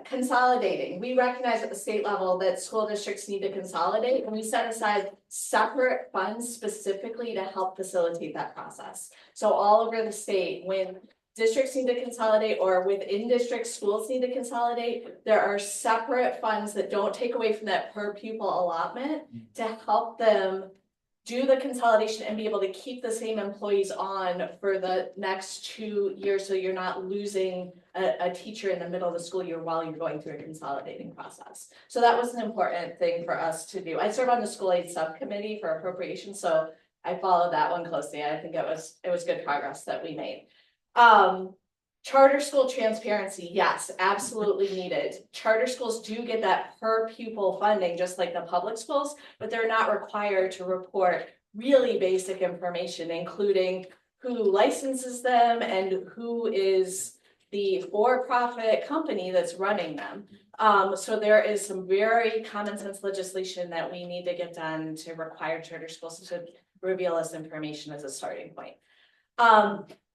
Consolidating. We recognize at the state level that school districts need to consolidate, and we set aside separate funds specifically to help facilitate that process. So all over the state, when districts need to consolidate or within district schools need to consolidate, there are separate funds that don't take away from that per pupil allotment to help them do the consolidation and be able to keep the same employees on for the next 2 years, so you're not losing a teacher in the middle of the school year while you're going through a consolidating process. So that was an important thing for us to do. I serve on the school aid subcommittee for appropriations, so I followed that one closely. I think it was good progress that we made. Charter school transparency, yes, absolutely needed. Charter schools do get that per pupil funding, just like the public schools, but they're not required to report really basic information, including who licenses them and who is the for-profit company that's running them. So there is some very common sense legislation that we need to get done to require charter schools to reveal this information as a starting point.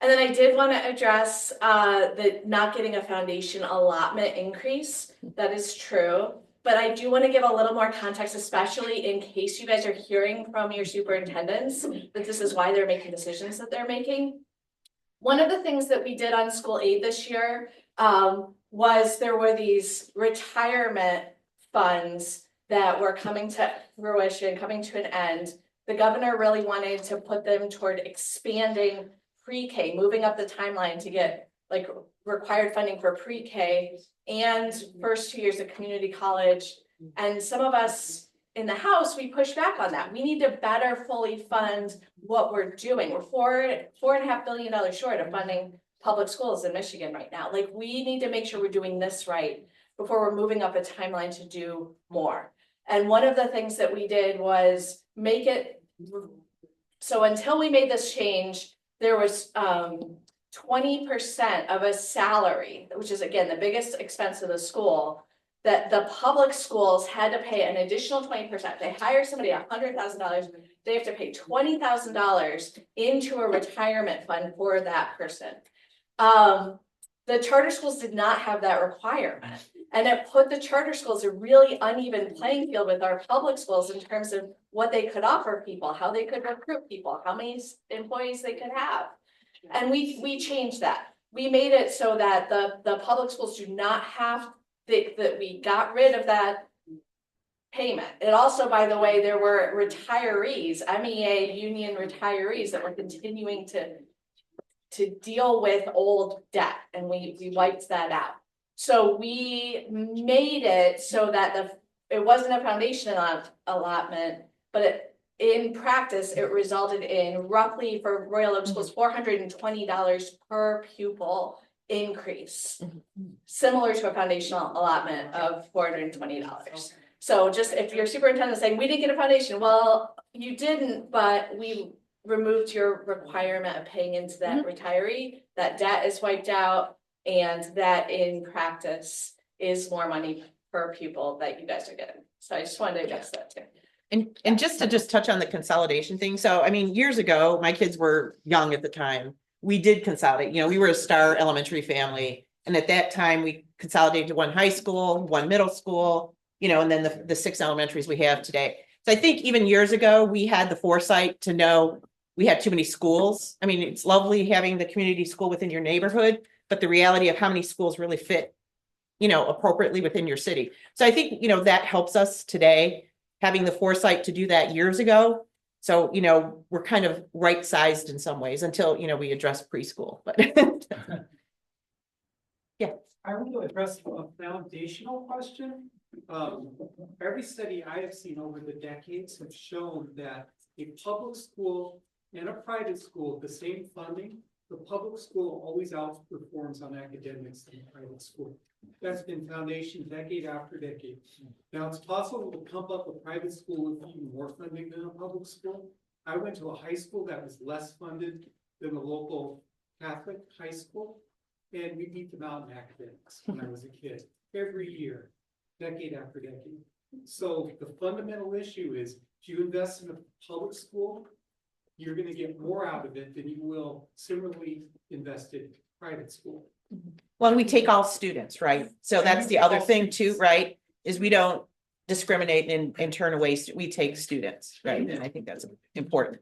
And then I did want to address the not getting a foundation allotment increase. That is true, but I do want to give a little more context, especially in case you guys are hearing from your superintendents that this is why they're making decisions that they're making. One of the things that we did on school aid this year was there were these retirement funds that were coming to fruition, coming to an end. The governor really wanted to put them toward expanding pre-K, moving up the timeline to get like required funding for pre-K and first 2 years of community college. And some of us in the House, we pushed back on that. We need to better fully fund what we're doing. We're $4.5 billion short of funding public schools in Michigan right now. Like, we need to make sure we're doing this right before we're moving up a timeline to do more. And one of the things that we did was make it, so until we made this change, there was 20% of a salary, which is again the biggest expense of the school, that the public schools had to pay an additional 20%. They hire somebody $100,000, they have to pay $20,000 into a retirement fund for that person. The charter schools did not have that requirement. And it put the charter schools a really uneven playing field with our public schools in terms of what they could offer people, how they could recruit people, how many employees they could have. And we changed that. We made it so that the public schools do not have, that we got rid of that payment. It also, by the way, there were retirees, MEA union retirees that were continuing to deal with old debt, and we wiped that out. So we made it so that it wasn't a foundation allotment, but in practice, it resulted in roughly for Royal Oak Schools, $420 per pupil increase, similar to a foundational allotment of $420. So just if your superintendent is saying, we didn't get a foundation, well, you didn't, but we removed your requirement of paying into that retiree, that debt is wiped out, and that in practice is more money per pupil that you guys are getting. So I just wanted to address that too. And just to touch on the consolidation thing. So, I mean, years ago, my kids were young at the time. We did consolidate, you know, we were a Star elementary family. And at that time we consolidated to one high school, one middle school, you know, and then the 6 elementaries we have today. So I think even years ago, we had the foresight to know we had too many schools. I mean, it's lovely having the community school within your neighborhood, but the reality of how many schools really fit, you know, appropriately within your city. So I think, you know, that helps us today, having the foresight to do that years ago. So, you know, we're kind of right sized in some ways until, you know, we address preschool, but yeah. I want to address a foundational question. Every study I have seen over the decades have shown that a public school and a private school, the same funding, the public school always outperforms on academics than the private school. That's been foundation decade after decade. Now it's possible to pump up a private school with even more funding than a public school. I went to a high school that was less funded than the local Catholic high school, and we beat them out in academics when I was a kid, every year, decade after decade. So the fundamental issue is, if you invest in a public school, you're going to get more out of it than you will similarly invested private school. Well, we take all students, right? So that's the other thing too, right? Is we don't discriminate and turn away, we take students, right? And I think that's important.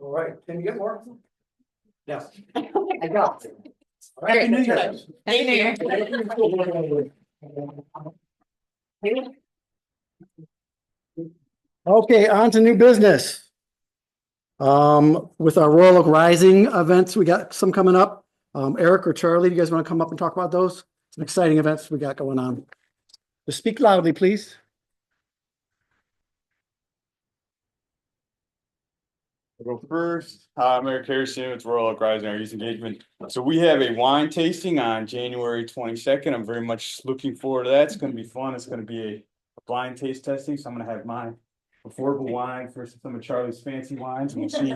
All right, can you get more? Yes. I got it. Happy New Year. Happy New Year. Okay, on to new business. With our Royal Oak Rising events, we got some coming up. Eric or Charlie, do you guys want to come up and talk about those? Some exciting events we got going on. Just speak loudly, please. I'll go first. I'm Eric Harrison with Royal Oak Rising, our youth engagement. So we have a wine tasting on January 22nd. I'm very much looking forward to that. It's going to be fun. It's going to be a blind taste testing. So I'm going to have my affordable wine versus some of Charlie's fancy wines, and we'll see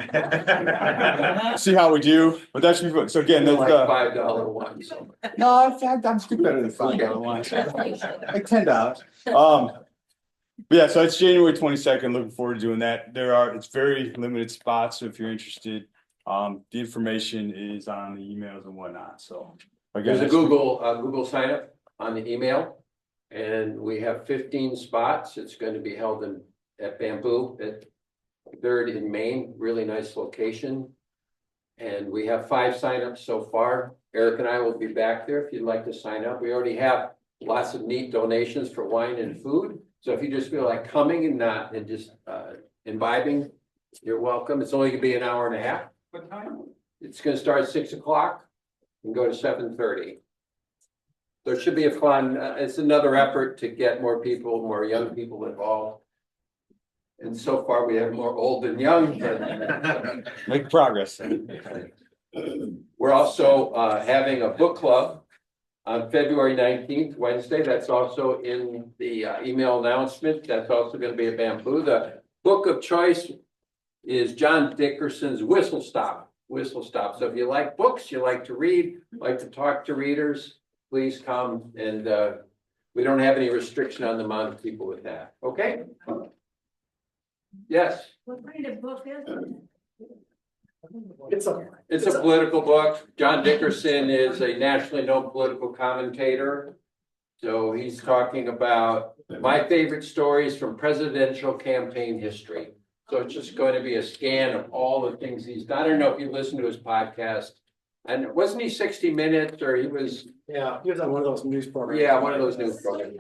see how we do. But that should be fun. So again, that's like $5 wine. So. No, I'm still better than $5 wine. Like $10. But yeah, so it's January 22nd. Looking forward to doing that. It's very limited spots, so if you're interested, the information is on the emails and whatnot. So again, there's a Google sign up on the email, and we have 15 spots. It's going to be held at Bamboo at 3rd in Maine, really nice location. And we have 5 signups so far. Eric and I will be back there if you'd like to sign up. We already have lots of neat donations for wine and food. So if you just feel like coming and just imbibing, you're welcome. It's only gonna be an hour and a half. What time? It's gonna start at 6 o'clock and go to 7:30. So it should be a fun, it's another effort to get more young people involved. And so far we have more old than young. Make progress. We're also having a book club on February 19th, Wednesday. That's also in the email announcement. That's also going to be at Bamboo. The book of choice is John Dickerson's Whistle Stop. So if you like books, you like to read, like to talk to readers, please come. And we don't have any restriction on the amount of people with that. Okay? Yes. What kind of book is it? It's a political book. John Dickerson is a nationally known political commentator. So he's talking about my favorite stories from presidential campaign history. So it's just going to be a scan of all the things he's done. I don't know if you listened to his podcast. And wasn't he 60 Minutes or he was? Yeah, he was on one of those news programs. Yeah, one of those news programs.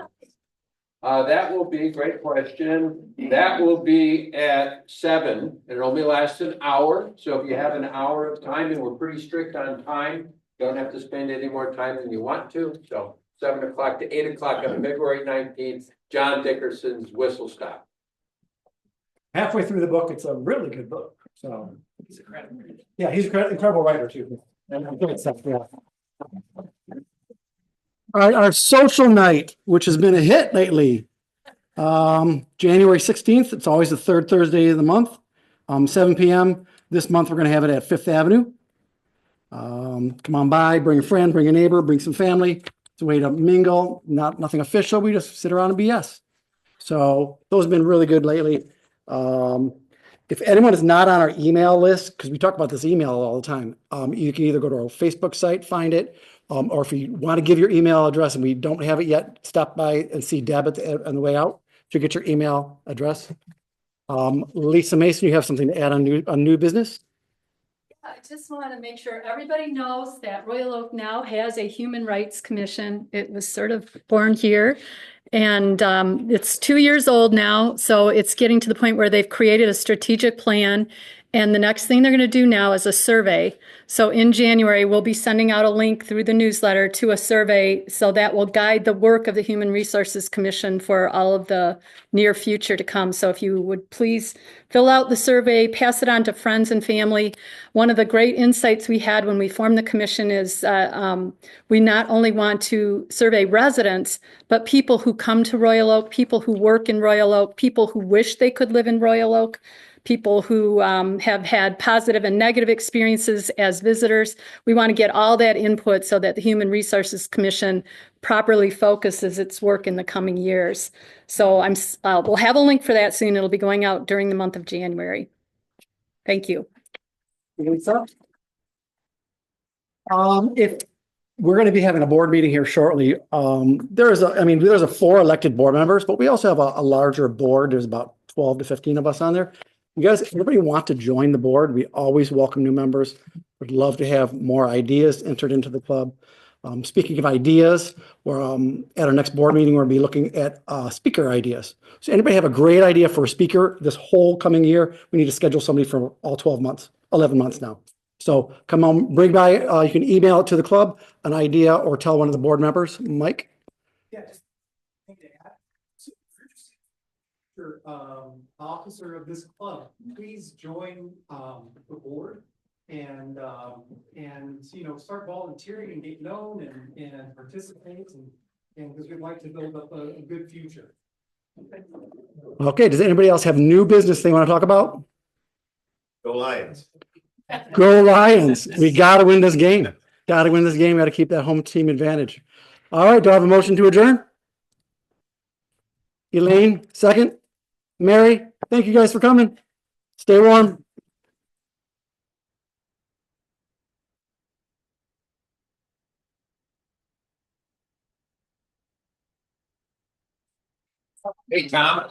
That will be, great question. That will be at 7. It only lasts an hour. So if you have an hour of time, and we're pretty strict on time, don't have to spend any more time than you want to. So 7 o'clock to 8 o'clock on February 19th, John Dickerson's Whistle Stop. Halfway through the book, it's a really good book. So yeah, he's an incredible writer too. Good stuff, yeah. All right, our social night, which has been a hit lately. January 16th, it's always the third Thursday of the month, 7 p.m. This month, we're going to have it at 5th Avenue. Come on by, bring a friend, bring a neighbor, bring some family. It's a way to mingle, nothing official. We just sit around and BS. So those have been really good lately. If anyone is not on our email list, because we talk about this email all the time, you can either go to our Facebook site, find it, or if you want to give your email address and we don't have it yet, stop by and see Deb on the way out to get your email address. Lisa Mason, you have something to add on new business? I just want to make sure everybody knows that Royal Oak now has a Human Rights Commission. It was sort of born here. And it's 2 years old now, so it's getting to the point where they've created a strategic plan. And the next thing they're going to do now is a survey. So in January, we'll be sending out a link through the newsletter to a survey. So that will guide the work of the Human Resources Commission for all of the near future to come. So if you would please fill out the survey, pass it on to friends and family. One of the great insights we had when we formed the commission is we not only want to survey residents, but people who come to Royal Oak, people who work in Royal Oak, people who wish they could live in Royal Oak, people who have had positive and negative experiences as visitors. We want to get all that input so that the Human Resources Commission properly focuses its work in the coming years. So we'll have a link for that soon. It'll be going out during the month of January. Thank you. Lisa? If we're going to be having a board meeting here shortly, there's a 4 elected board members, but we also have a larger board. There's about 12 to 15 of us on there. You guys, if anybody want to join the board, we always welcome new members. Would love to have more ideas entered into the club. Speaking of ideas, we're at our next board meeting, we're going to be looking at speaker ideas. So anybody have a great idea for a speaker this whole coming year? We need to schedule somebody for all 12 months, 11 months now. So come on, bring by, you can email it to the club, an idea, or tell one of the board members. Mike? Yeah, just officer of this club, please join the board and start volunteering and get known and participate and because we'd like to build up a good future. Okay, does anybody else have new business they want to talk about? Go Lions. Go Lions. We got to win this game. Got to win this game. Got to keep that home team advantage. All right, do I have a motion to adjourn? Elaine, second. Mary, thank you guys for coming. Stay warm. Hey, Tom.